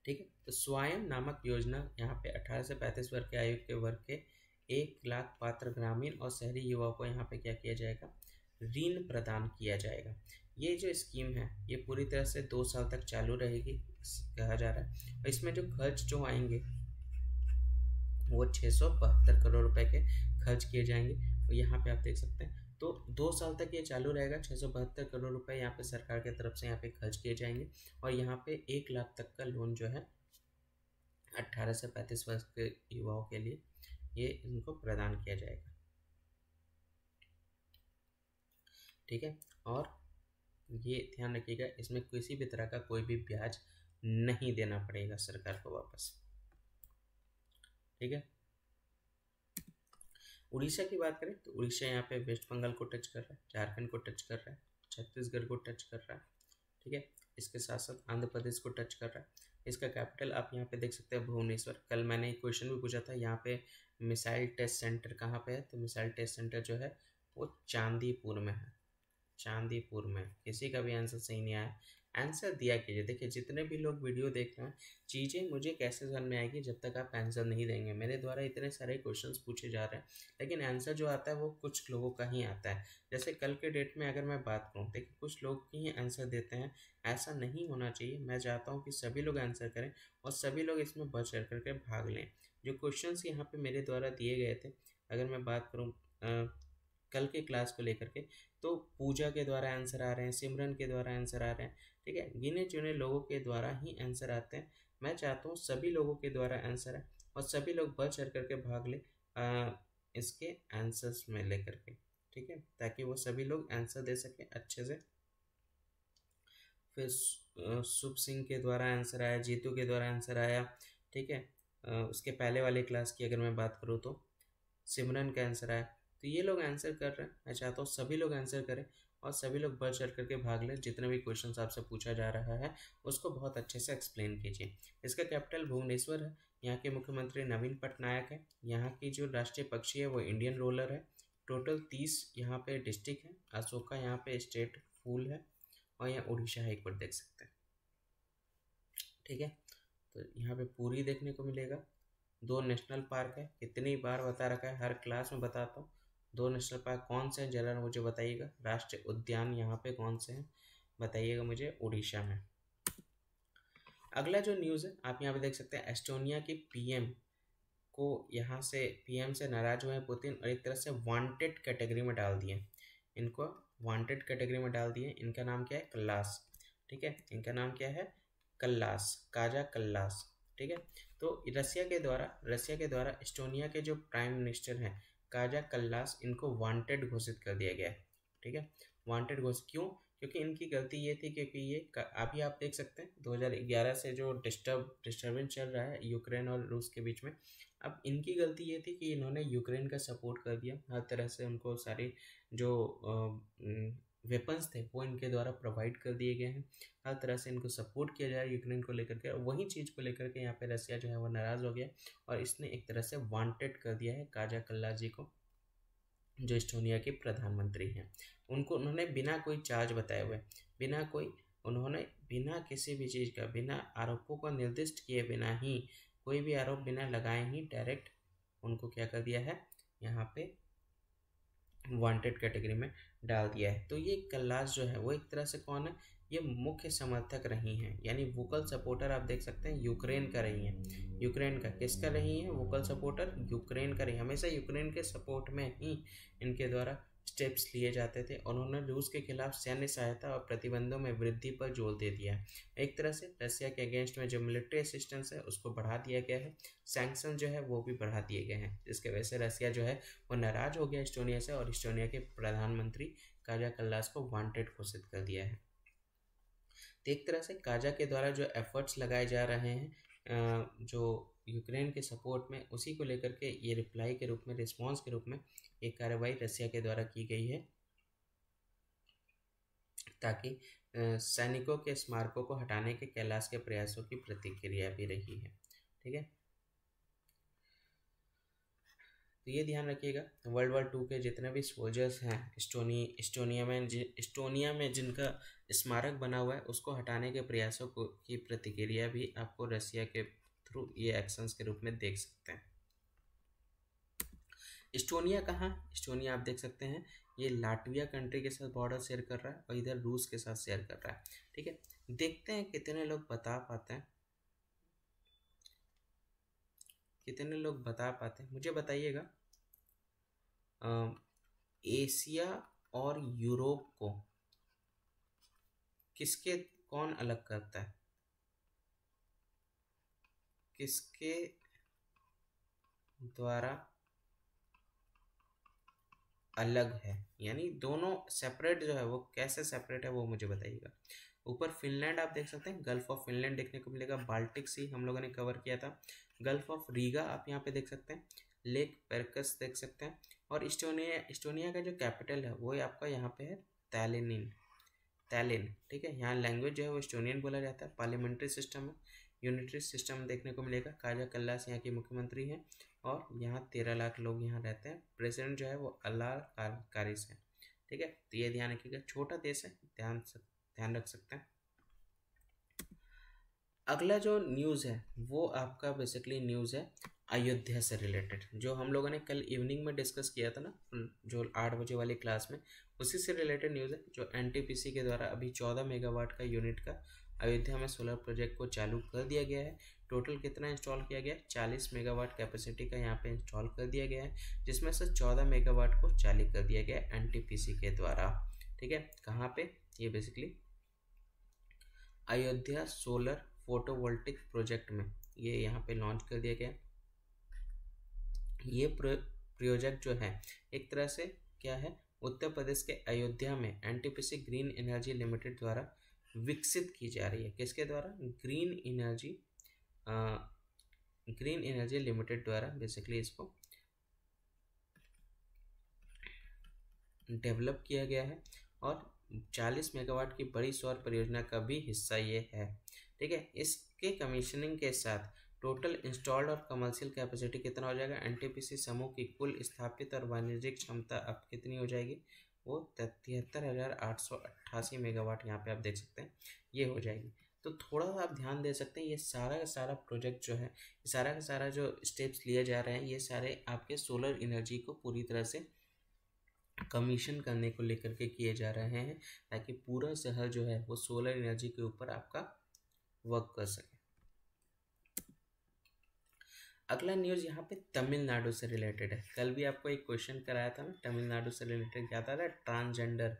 ठीक है। तो स्वयं नामक योजना यहाँ पे 18 से 35 वर्ष के आयु के वर्ग के 1 लाख पात्र ग्रामीण और शहरी युवाओं को यहाँ पे क्या किया जाएगा, ऋण प्रदान किया जाएगा। ये जो स्कीम है ये पूरी तरह से 2 साल तक चालू रहेगी कहा जा रहा है। और इसमें जो खर्च जो आएंगे वो 672 करोड़ रुपए के खर्च किए जाएंगे। तो यहाँ पे आप देख सकते हैं, तो 2 साल तक ये चालू रहेगा। 672 करोड़ रुपए यहाँ पे सरकार की तरफ से यहाँ पे खर्च किए जाएंगे। और यहाँ पे 1 लाख तक का लोन जो है 18 से 35 वर्ष के युवाओं के लिए ये इनको प्रदान किया जाएगा, ठीक है। और ये ध्यान रखिएगा, इसमें किसी भी तरह का कोई भी ब्याज नहीं देना पड़ेगा सरकार को वापस, ठीक है। उड़ीसा की बात करें तो उड़ीसा यहाँ पे वेस्ट बंगाल को टच कर रहा है, झारखंड को टच कर रहा है, छत्तीसगढ़ को टच कर रहा है, ठीक है। इसके साथ साथ आंध्र प्रदेश को टच कर रहा है। इसका कैपिटल आप यहाँ पे देख सकते हैं भुवनेश्वर। कल मैंने एक क्वेश्चन भी पूछा था, यहाँ पे मिसाइल टेस्ट सेंटर कहाँ पे है, तो मिसाइल टेस्ट सेंटर जो है वो चांदीपुर में है, चांदीपुर में। किसी का भी आंसर सही नहीं आया, आंसर दिया कीजिए। देखिए जितने भी लोग वीडियो देख रहे हैं, चीज़ें मुझे कैसे समझ में आएगी जब तक आप आंसर नहीं देंगे। मेरे द्वारा इतने सारे क्वेश्चंस पूछे जा रहे हैं, लेकिन आंसर जो आता है वो कुछ लोगों का ही आता है। जैसे कल के डेट में अगर मैं बात करूँ, देखिए कुछ लोग ही आंसर देते हैं, ऐसा नहीं होना चाहिए। मैं चाहता हूँ कि सभी लोग आंसर करें और सभी लोग इसमें बढ़ चढ़ करके भाग लें। जो क्वेश्चंस यहाँ पे मेरे द्वारा दिए गए थे, अगर मैं बात करूँ कल के क्लास को लेकर के, तो पूजा के द्वारा आंसर आ रहे हैं, सिमरन के द्वारा आंसर आ रहे हैं, ठीक है। गिने चुने लोगों के द्वारा ही आंसर आते हैं। मैं चाहता हूँ सभी लोगों के द्वारा आंसर है और सभी लोग बढ़ चढ़ करके भाग ले इसके आंसर्स में लेकर के, ठीक है, ताकि वो सभी लोग आंसर दे सके अच्छे से। फिर शुभ सिंह के द्वारा आंसर आया, जीतू के द्वारा आंसर आया, ठीक है। उसके पहले वाले क्लास की अगर मैं बात करूँ तो सिमरन का आंसर आया। तो ये लोग आंसर कर रहे हैं, मैं चाहता हूँ सभी लोग आंसर करें और सभी लोग बढ़ चढ़ करके भाग लें। जितने भी क्वेश्चंस आपसे पूछा जा रहा है उसको बहुत अच्छे से एक्सप्लेन कीजिए। इसका कैपिटल भुवनेश्वर है। यहाँ के मुख्यमंत्री नवीन पटनायक है। यहाँ की जो राष्ट्रीय पक्षी है वो इंडियन रोलर है। टोटल 30 यहाँ पे डिस्ट्रिक्ट है। अशोका यहाँ पे स्टेट फूल है और यहाँ उड़ीसा है, एक बार देख सकते हैं, ठीक है। तो यहाँ पे पूरी देखने को मिलेगा। 2 नेशनल पार्क है, कितनी बार बता रखा है, हर क्लास में बताता हूँ। 2 नेशनल पार्क कौन से हैं जरा मुझे बताइएगा। राष्ट्रीय उद्यान यहाँ पे कौन से हैं बताइएगा मुझे, उड़ीसा में। अगला जो न्यूज़ है आप यहाँ पे देख सकते हैं, एस्टोनिया की पीएम को यहाँ से पीएम से नाराज हुए हैं पुतिन और एक तरह से वांटेड कैटेगरी में डाल दिए, इनको वांटेड कैटेगरी में डाल दिए। इनका नाम क्या है, कल्लास, ठीक है, इनका नाम क्या है, कल्लास, काजा कल्लास, ठीक है। तो रसिया के द्वारा एस्टोनिया के जो प्राइम मिनिस्टर हैं काजा कल्लास, इनको वांटेड घोषित कर दिया गया है, ठीक है। वांटेड घोषित क्यों, क्योंकि इनकी गलती ये थी, क्योंकि ये अभी आप देख सकते हैं 2011 से जो डिस्टर्बेंस चल रहा है यूक्रेन और रूस के बीच में। अब इनकी गलती ये थी कि इन्होंने यूक्रेन का सपोर्ट कर दिया, हर तरह से उनको सारे जो वेपन्स थे वो इनके द्वारा प्रोवाइड कर दिए गए हैं, हर तरह से इनको सपोर्ट किया जा रहा है यूक्रेन को लेकर के। और वही चीज़ को लेकर के यहाँ पे रसिया जो है वो नाराज़ हो गया और इसने एक तरह से वांटेड कर दिया है काजा कल्लास जी को, जो एस्टोनिया के प्रधानमंत्री हैं। उन्होंने बिना कोई चार्ज बताए हुए, बिना किसी भी चीज़ का, बिना आरोपों को निर्दिष्ट किए बिना ही, कोई भी आरोप बिना लगाए ही डायरेक्ट उनको क्या कर दिया है, यहाँ पे वांटेड कैटेगरी में डाल दिया है। तो ये कल्लास जो है वो एक तरह से कौन है, ये मुख्य समर्थक रही हैं, यानी वोकल सपोर्टर आप देख सकते हैं यूक्रेन का रही हैं। यूक्रेन का किसका रही है वोकल सपोर्टर, यूक्रेन का रही, हमेशा यूक्रेन के सपोर्ट में ही इनके द्वारा स्टेप्स लिए जाते थे। उन्होंने रूस के खिलाफ सैन्य सहायता और प्रतिबंधों में वृद्धि पर जोर दे दिया है। एक तरह से रसिया के अगेंस्ट में जो मिलिट्री असिस्टेंस है उसको बढ़ा दिया गया है, सैंक्शन जो है वो भी बढ़ा दिए गए हैं, जिसके वजह से रसिया जो है वो नाराज हो गया एस्टोनिया से और एस्टोनिया के प्रधानमंत्री काजा कल्लास को वांटेड घोषित कर दिया है। तो एक तरह से काजा के द्वारा जो एफर्ट्स लगाए जा रहे हैं जो यूक्रेन के सपोर्ट में, उसी को लेकर के ये रिप्लाई के रूप में, रिस्पांस के रूप में एक कार्रवाई रसिया के द्वारा की गई है, ताकि सैनिकों के स्मारकों को हटाने के कैलाश के प्रयासों की प्रतिक्रिया भी रही है, ठीक है। तो ये ध्यान रखिएगा, वर्ल्ड वॉर 2 के जितने भी सोल्जर्स हैं एस्टोनिया में जिनका स्मारक बना हुआ है, उसको हटाने के प्रयासों को की प्रतिक्रिया भी आपको रसिया के थ्रू ये एक्शंस के रूप में देख सकते हैं। एस्टोनिया कहाँ, एस्टोनिया आप देख सकते हैं ये लाटविया कंट्री के साथ बॉर्डर शेयर कर रहा है और इधर रूस के साथ शेयर कर रहा है, ठीक है। देखते हैं कितने लोग बता पाते हैं, मुझे बताइएगा एशिया और यूरोप को कौन अलग करता है, किसके द्वारा अलग है, यानी दोनों सेपरेट जो है वो कैसे सेपरेट है वो मुझे बताइएगा। ऊपर फिनलैंड आप देख सकते हैं, गल्फ ऑफ फिनलैंड देखने को मिलेगा, बाल्टिक सी हम लोगों ने कवर किया था, गल्फ ऑफ रीगा आप यहाँ पे देख सकते हैं, लेक पेरकस देख सकते हैं, और एस्टोनिया का जो कैपिटल है वो आपका यहाँ पे है तैलिन, ठीक है। यहाँ लैंग्वेज जो है वो एस्टोनियन बोला जाता है, पार्लियामेंट्री सिस्टम है, यूनिटरी सिस्टम देखने को मिलेगा। काजा कल्लास यहाँ के मुख्यमंत्री हैं और यहाँ 13 लाख लोग यहाँ रहते हैं। प्रेसिडेंट जो है वो अल्लाह कारिस है, ठीक है। तो ये ध्यान रखिएगा, छोटा देश है, ध्यान रख सकते हैं। अगला जो न्यूज़ है वो आपका बेसिकली न्यूज़ है अयोध्या से रिलेटेड, जो हम लोगों ने कल इवनिंग में डिस्कस किया था ना, जो 8 बजे वाली क्लास में, उसी से रिलेटेड न्यूज़ है। जो एनटीपीसी के द्वारा अभी 14 मेगावाट का यूनिट का अयोध्या में सोलर प्रोजेक्ट को चालू कर दिया गया है। टोटल कितना इंस्टॉल किया गया है, 40 मेगावाट कैपेसिटी का यहाँ पे इंस्टॉल कर दिया गया है, जिसमें से 14 मेगावाट को चालू कर दिया गया है एनटीपीसी के द्वारा, ठीक है। कहाँ पे, ये basically Ayodhya solar photovoltaic project में ये यहाँ पे लॉन्च कर दिया गया। ये प्रोजेक्ट जो है एक तरह से क्या है, उत्तर प्रदेश के अयोध्या में एनटीपीसी ग्रीन एनर्जी लिमिटेड द्वारा विकसित की जा रही है। किसके द्वारा, ग्रीन एनर्जी लिमिटेड द्वारा बेसिकली इसको डेवलप किया गया है और 40 मेगावाट की बड़ी सौर परियोजना का भी हिस्सा ये है, ठीक है। इसके कमीशनिंग के साथ टोटल इंस्टॉल्ड और कमर्शियल कैपेसिटी कितना हो जाएगा, एनटीपीसी समूह की कुल स्थापित और वाणिज्यिक क्षमता अब कितनी हो जाएगी, वो 73,888 मेगावाट यहाँ पे आप देख सकते हैं ये हो जाएगी। तो थोड़ा सा आप ध्यान दे सकते हैं, ये सारा का सारा प्रोजेक्ट जो है, सारा का सारा जो स्टेप्स लिए जा रहे हैं, ये सारे आपके सोलर एनर्जी को पूरी तरह से कमीशन करने को लेकर के किए जा रहे हैं, ताकि पूरा शहर जो है वो सोलर एनर्जी के ऊपर आपका वर्क कर सके, अगला न्यूज़ यहाँ पे तमिलनाडु से रिलेटेड है। कल भी आपको एक क्वेश्चन कराया था मैं, तमिलनाडु से रिलेटेड क्या था, ट्रांसजेंडर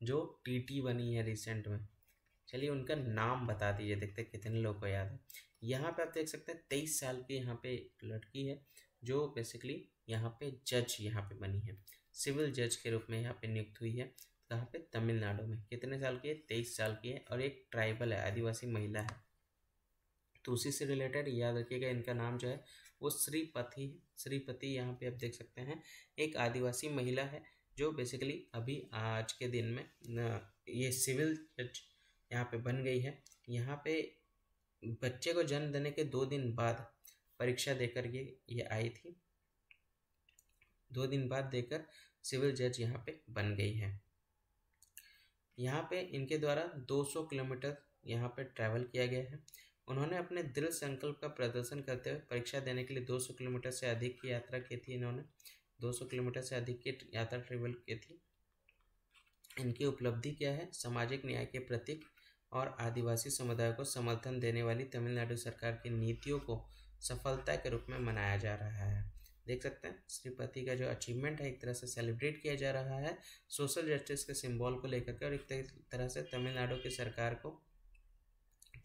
जो टीटी बनी है रिसेंट में। चलिए उनका नाम बता दीजिए, देखते कितने लोग को याद है। यहाँ पे आप देख सकते हैं 23 साल की यहाँ पे लड़की है जो बेसिकली यहाँ पे जज यहाँ पे बनी है, सिविल जज के रूप में यहाँ पे नियुक्त हुई है। कहाँ पे? तमिलनाडु में। कितने साल की है? 23 साल की है और एक ट्राइबल है, आदिवासी महिला है। तो उसी से रिलेटेड याद रखिएगा, इनका नाम जो है वो श्रीपति है। श्रीपति यहाँ पे आप देख सकते हैं एक आदिवासी महिला है जो बेसिकली अभी आज के दिन में ये सिविल जज यहाँ पे बन गई है। यहाँ पे बच्चे को जन्म देने के 2 दिन बाद परीक्षा देकर ये आई थी, 2 दिन बाद देकर सिविल जज यहाँ पे बन गई है। यहाँ पे इनके द्वारा 200 किलोमीटर यहाँ पे ट्रैवल किया गया है। उन्होंने अपने दृढ़ संकल्प का प्रदर्शन करते हुए परीक्षा देने के लिए 200 किलोमीटर से अधिक की यात्रा की थी। इन्होंने 200 किलोमीटर से अधिक की यात्रा ट्रेवल की थी। इनकी उपलब्धि क्या है? सामाजिक न्याय के प्रतीक और आदिवासी समुदाय को समर्थन देने वाली तमिलनाडु सरकार की नीतियों को सफलता के रूप में मनाया जा रहा है। देख सकते हैं श्रीपति का जो अचीवमेंट है एक तरह से सेलिब्रेट किया जा रहा है सोशल जस्टिस के सिंबल को लेकर के, और एक तरह से तमिलनाडु की सरकार को,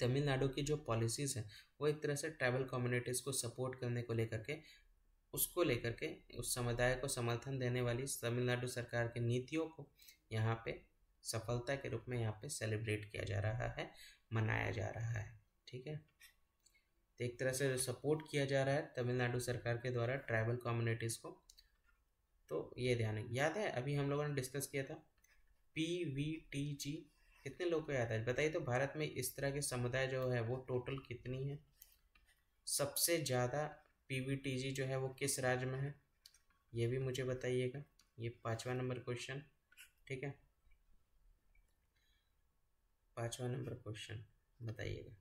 तमिलनाडु की जो पॉलिसीज़ है वो एक तरह से ट्राइबल कम्युनिटीज़ को सपोर्ट करने को लेकर के, उसको लेकर के उस समुदाय को समर्थन देने वाली तमिलनाडु सरकार की नीतियों को यहाँ पे सफलता के रूप में यहाँ पे सेलिब्रेट किया जा रहा है, मनाया जा रहा है। ठीक है, तो एक तरह से सपोर्ट किया जा रहा है तमिलनाडु सरकार के द्वारा ट्राइबल कम्युनिटीज़ को। तो ये ध्यान है, याद है अभी हम लोगों ने डिस्कस किया था PVTG, कितने लोग को याद है बताइए। तो भारत में इस तरह के समुदाय जो है वो टोटल कितनी है? सबसे ज़्यादा PVTG जो है वो किस राज्य में है ये भी मुझे बताइएगा। ये 5वां नंबर क्वेश्चन। ठीक है, 5वां नंबर क्वेश्चन बताइएगा।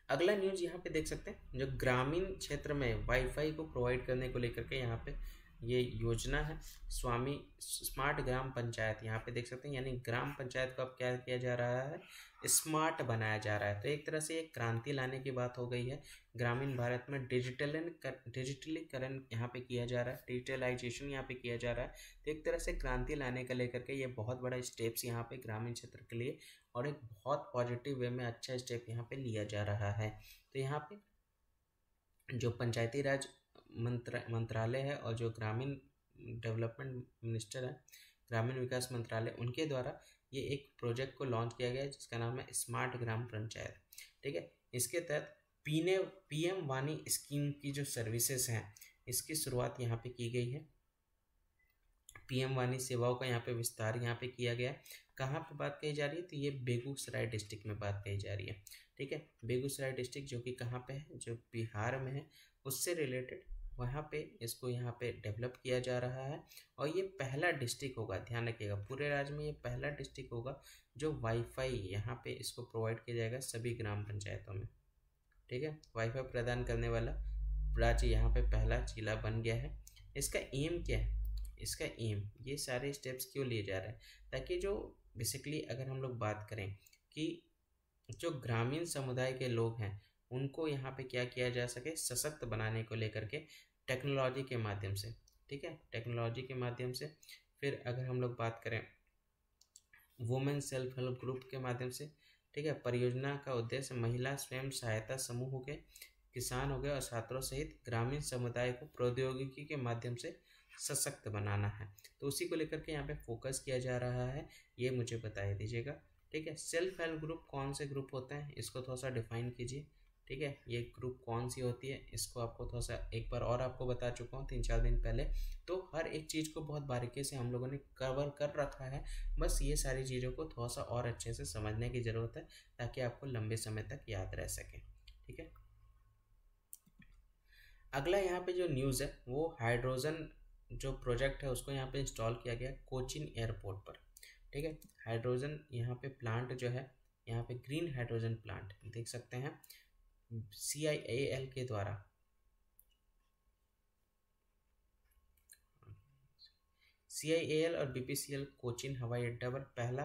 अगला न्यूज़ यहाँ पे देख सकते हैं, जो ग्रामीण क्षेत्र में वाईफाई को प्रोवाइड करने को लेकर के यहाँ पे ये योजना है स्वामी स्मार्ट ग्राम पंचायत। यहाँ पे देख सकते हैं, यानी ग्राम पंचायत को अब क्या किया जा रहा है? स्मार्ट बनाया जा रहा है। तो एक तरह से एक क्रांति लाने की बात हो गई है। ग्रामीण भारत में डिजिटलीकरण यहाँ पे किया जा रहा है, डिजिटलाइजेशन यहाँ पे किया जा रहा है। तो एक तरह से क्रांति लाने को लेकर के ये बहुत बड़ा स्टेप्स यहाँ पे ग्रामीण क्षेत्र के लिए, और एक बहुत पॉजिटिव वे में अच्छा स्टेप यहाँ पे लिया जा रहा है। तो यहाँ पे जो पंचायती राज मंत्रालय है और जो ग्रामीण डेवलपमेंट मिनिस्टर है, ग्रामीण विकास मंत्रालय, उनके द्वारा ये एक प्रोजेक्ट को लॉन्च किया गया है जिसका नाम है स्मार्ट ग्राम पंचायत। ठीक है, इसके तहत PM वानी स्कीम की जो सर्विसेज हैं इसकी शुरुआत यहाँ पे की गई है। PM वानी सेवाओं का यहाँ पे विस्तार यहाँ पे किया गया है। कहाँ पे बात कही जा रही है? तो ये बेगूसराय डिस्ट्रिक्ट में बात कही जा रही है। ठीक है, बेगूसराय डिस्ट्रिक्ट जो कि कहाँ पे है? जो बिहार में है, उससे रिलेटेड वहाँ पे इसको यहाँ पे डेवलप किया जा रहा है। और ये पहला डिस्ट्रिक्ट होगा, ध्यान रखिएगा, पूरे राज्य में ये पहला डिस्ट्रिक्ट होगा जो वाईफाई यहाँ पे इसको प्रोवाइड किया जाएगा सभी ग्राम पंचायतों में। ठीक है, वाईफाई प्रदान करने वाला राज्य यहाँ पे पहला जिला बन गया है। इसका एम क्या है? इसका एम, ये सारे स्टेप्स क्यों लिए जा रहे हैं? ताकि जो बेसिकली अगर हम लोग बात करें कि जो ग्रामीण समुदाय के लोग हैं उनको यहाँ पे क्या किया जा सके, सशक्त बनाने को लेकर के टेक्नोलॉजी के माध्यम से। ठीक है, टेक्नोलॉजी के माध्यम से। फिर अगर हम लोग बात करें वुमेन सेल्फ हेल्प ग्रुप के माध्यम से। ठीक है, परियोजना का उद्देश्य महिला स्वयं सहायता समूह हो गए, किसान हो गए और छात्रों सहित ग्रामीण समुदाय को प्रौद्योगिकी के माध्यम से सशक्त बनाना है। तो उसी को लेकर के यहाँ पे फोकस किया जा रहा है, ये मुझे बता दीजिएगा। ठीक है, सेल्फ हेल्प ग्रुप कौन से ग्रुप होते हैं इसको थोड़ा सा डिफाइन कीजिए। ठीक है, ये ग्रुप कौन सी होती है इसको आपको थोड़ा सा एक बार और आपको बता चुका हूँ 3-4 दिन पहले। तो हर एक चीज़ को बहुत बारीकी से हम लोगों ने कवर कर रखा है, बस ये सारी चीज़ों को थोड़ा सा और अच्छे से समझने की ज़रूरत है ताकि आपको लंबे समय तक याद रह सके। ठीक है, अगला यहाँ पे जो न्यूज़ है वो हाइड्रोजन जो प्रोजेक्ट है उसको यहाँ पे इंस्टॉल किया गया कोचिन एयरपोर्ट पर। ठीक है, हाइड्रोजन यहाँ पे प्लांट जो है, यहाँ पे ग्रीन हाइड्रोजन प्लांट देख सकते हैं CIAL के द्वारा, CIAL और BPCL कोचिन हवाई अड्डा पर पहला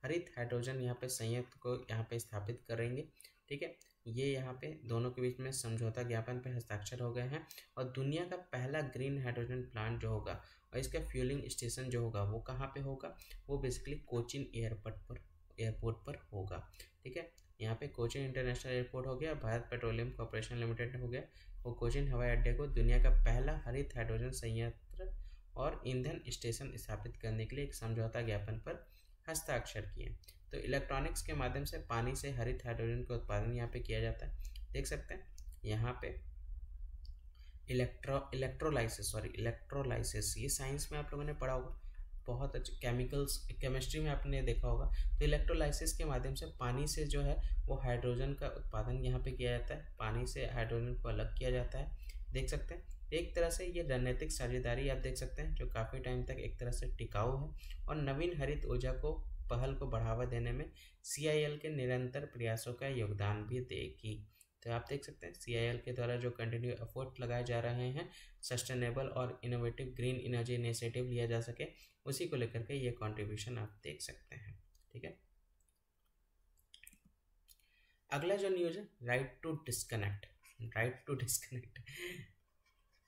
हरित हाइड्रोजन यहाँ पे संयंत्र को यहाँ पे स्थापित करेंगे। ठीक है, ये यहाँ पे दोनों के बीच में समझौता ज्ञापन पे हस्ताक्षर हो गए हैं। और दुनिया का पहला ग्रीन हाइड्रोजन प्लांट जो होगा और इसका फ्यूलिंग स्टेशन जो होगा वो कहाँ पे होगा, वो बेसिकली कोचिन एयरपोर्ट पर होगा। ठीक है, यहाँ पे कोचिन इंटरनेशनल एयरपोर्ट हो गया, भारत पेट्रोलियम कॉर्पोरेशन लिमिटेड हो गया, वो कोचिन हवाई अड्डे को दुनिया का पहला हरित हाइड्रोजन संयंत्र और ईंधन स्टेशन स्थापित करने के लिए एक समझौता ज्ञापन पर हस्ताक्षर किए। तो इलेक्ट्रॉनिक्स के माध्यम से पानी से हरित हाइड्रोजन का उत्पादन यहाँ पे किया जाता है। देख सकते हैं यहाँ पे इलेक्ट्रोलाइसिस, ये साइंस में आप लोगों ने पढ़ा होगा, बहुत अच्छे केमिस्ट्री में आपने देखा होगा। तो इलेक्ट्रोलाइसिस के माध्यम से पानी से जो है वो हाइड्रोजन का उत्पादन यहाँ पे किया जाता है, पानी से हाइड्रोजन को अलग किया जाता है। देख सकते हैं एक तरह से ये रणनीतिक साझेदारी आप देख सकते हैं जो काफ़ी टाइम तक एक तरह से टिकाऊ है और नवीन हरित ऊर्जा को पहल को बढ़ावा देने में CIL के निरंतर प्रयासों का योगदान भी देगी। तो आप देख सकते हैं CIL के द्वारा जो कंटिन्यू एफर्ट लगाए जा रहे हैं सस्टेनेबल और इनोवेटिव ग्रीन एनर्जी इनिशिएटिव लिया जा सके, उसी को लेकर के ये कंट्रीब्यूशन आप देख सकते हैं। ठीक है, अगला जो न्यूज़ है राइट टू डिस्कनेक्ट।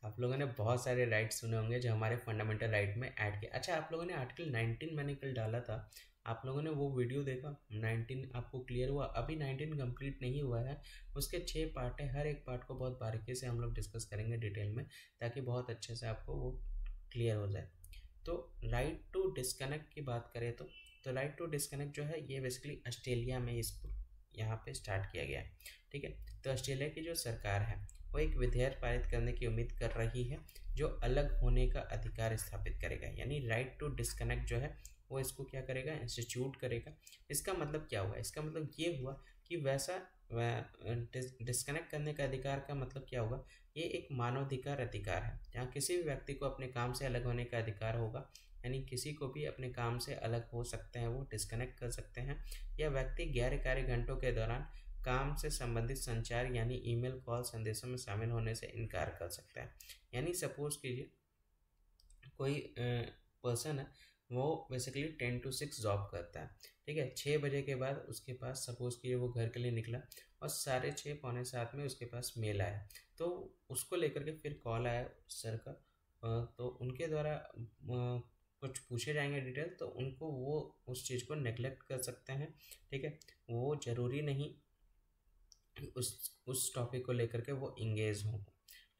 आप लोगों ने बहुत सारे राइट सुने होंगे जो हमारे फंडामेंटल राइट में ऐड किए। अच्छा, आप लोगों ने आर्टिकल 19 मैंने कल डाला था, आप लोगों ने वो वीडियो देखा? 19 आपको क्लियर हुआ? अभी 19 कंप्लीट नहीं हुआ है, उसके 6 पार्ट है, हर एक पार्ट को बहुत बारीकी से हम लोग डिस्कस करेंगे डिटेल में, ताकि बहुत अच्छे से आपको वो क्लियर हो जाए। तो राइट टू डिस्कनेक्ट की बात करें तो राइट टू डिस्कनेक्ट जो है ये बेसिकली ऑस्ट्रेलिया में इसको यहाँ पे स्टार्ट किया गया है। ठीक है, तो ऑस्ट्रेलिया की जो सरकार है वो एक विधेयक पारित करने की उम्मीद कर रही है जो अलग होने का अधिकार स्थापित करेगा, यानी राइट टू डिस्कनेक्ट जो है वो इसको क्या करेगा, इंस्टीट्यूट करेगा। इसका मतलब क्या हुआ? इसका मतलब ये हुआ कि वैसा डिस्कनेक्ट करने का अधिकार का मतलब क्या होगा, ये एक मानवाधिकार अधिकार है जहाँ किसी भी व्यक्ति को अपने काम से अलग होने का अधिकार होगा, यानी किसी को भी अपने काम से अलग हो सकते हैं, वो डिस्कनेक्ट कर सकते हैं, या व्यक्ति गैर कार्य घंटों के दौरान काम से संबंधित संचार यानी ईमेल, कॉल, संदेशों में शामिल होने से इनकार कर सकता है। यानी सपोज कीजिए कोई पर्सन है वो बेसिकली 10 to 6 जॉब करता है। ठीक है, 6 बजे के बाद उसके पास सपोज कीजिए वो घर के लिए निकला और 6:30 पौने 7 में उसके पास मेल आया, तो उसको लेकर के फिर कॉल आया सर का, तो उनके द्वारा कुछ पूछे जाएंगे डिटेल, तो उनको वो उस चीज़ को नेगलेक्ट कर सकते हैं। ठीक है, वो ज़रूरी नहीं उस टॉपिक को लेकर के वो इंगेज हों।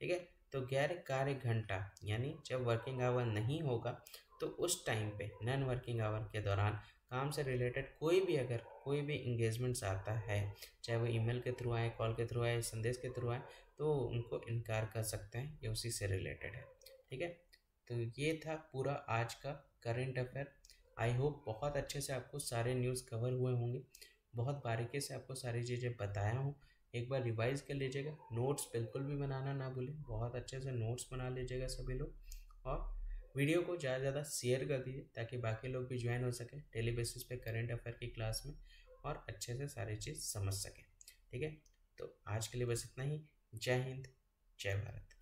ठीक है, तो गैर कार्य घंटा यानी जब वर्किंग आवर नहीं होगा तो उस टाइम पे नॉन वर्किंग आवर के दौरान काम से रिलेटेड कोई भी इंगेजमेंट्स आता है, चाहे वो ईमेल के थ्रू आए, कॉल के थ्रू आए, संदेश के थ्रू आए, तो उनको इनकार कर सकते हैं, ये उसी से रिलेटेड है। ठीक है, तो ये था पूरा आज का करेंट अफेयर। आई होप बहुत अच्छे से आपको सारे न्यूज़ कवर हुए होंगे, बहुत बारीकी से आपको सारी चीज़ें बताया हूँ। एक बार रिवाइज कर लीजिएगा, नोट्स बिल्कुल भी बनाना ना भूलें, बहुत अच्छे से नोट्स बना लीजिएगा सभी लोग, और वीडियो को ज़्यादा से ज़्यादा शेयर कर दीजिए ताकि बाकी लोग भी ज्वाइन हो सकें डेली बेसिस पे करेंट अफेयर की क्लास में और अच्छे से सारी चीज़ समझ सकें। ठीक है, तो आज के लिए बस इतना ही। जय हिंद, जय भारत।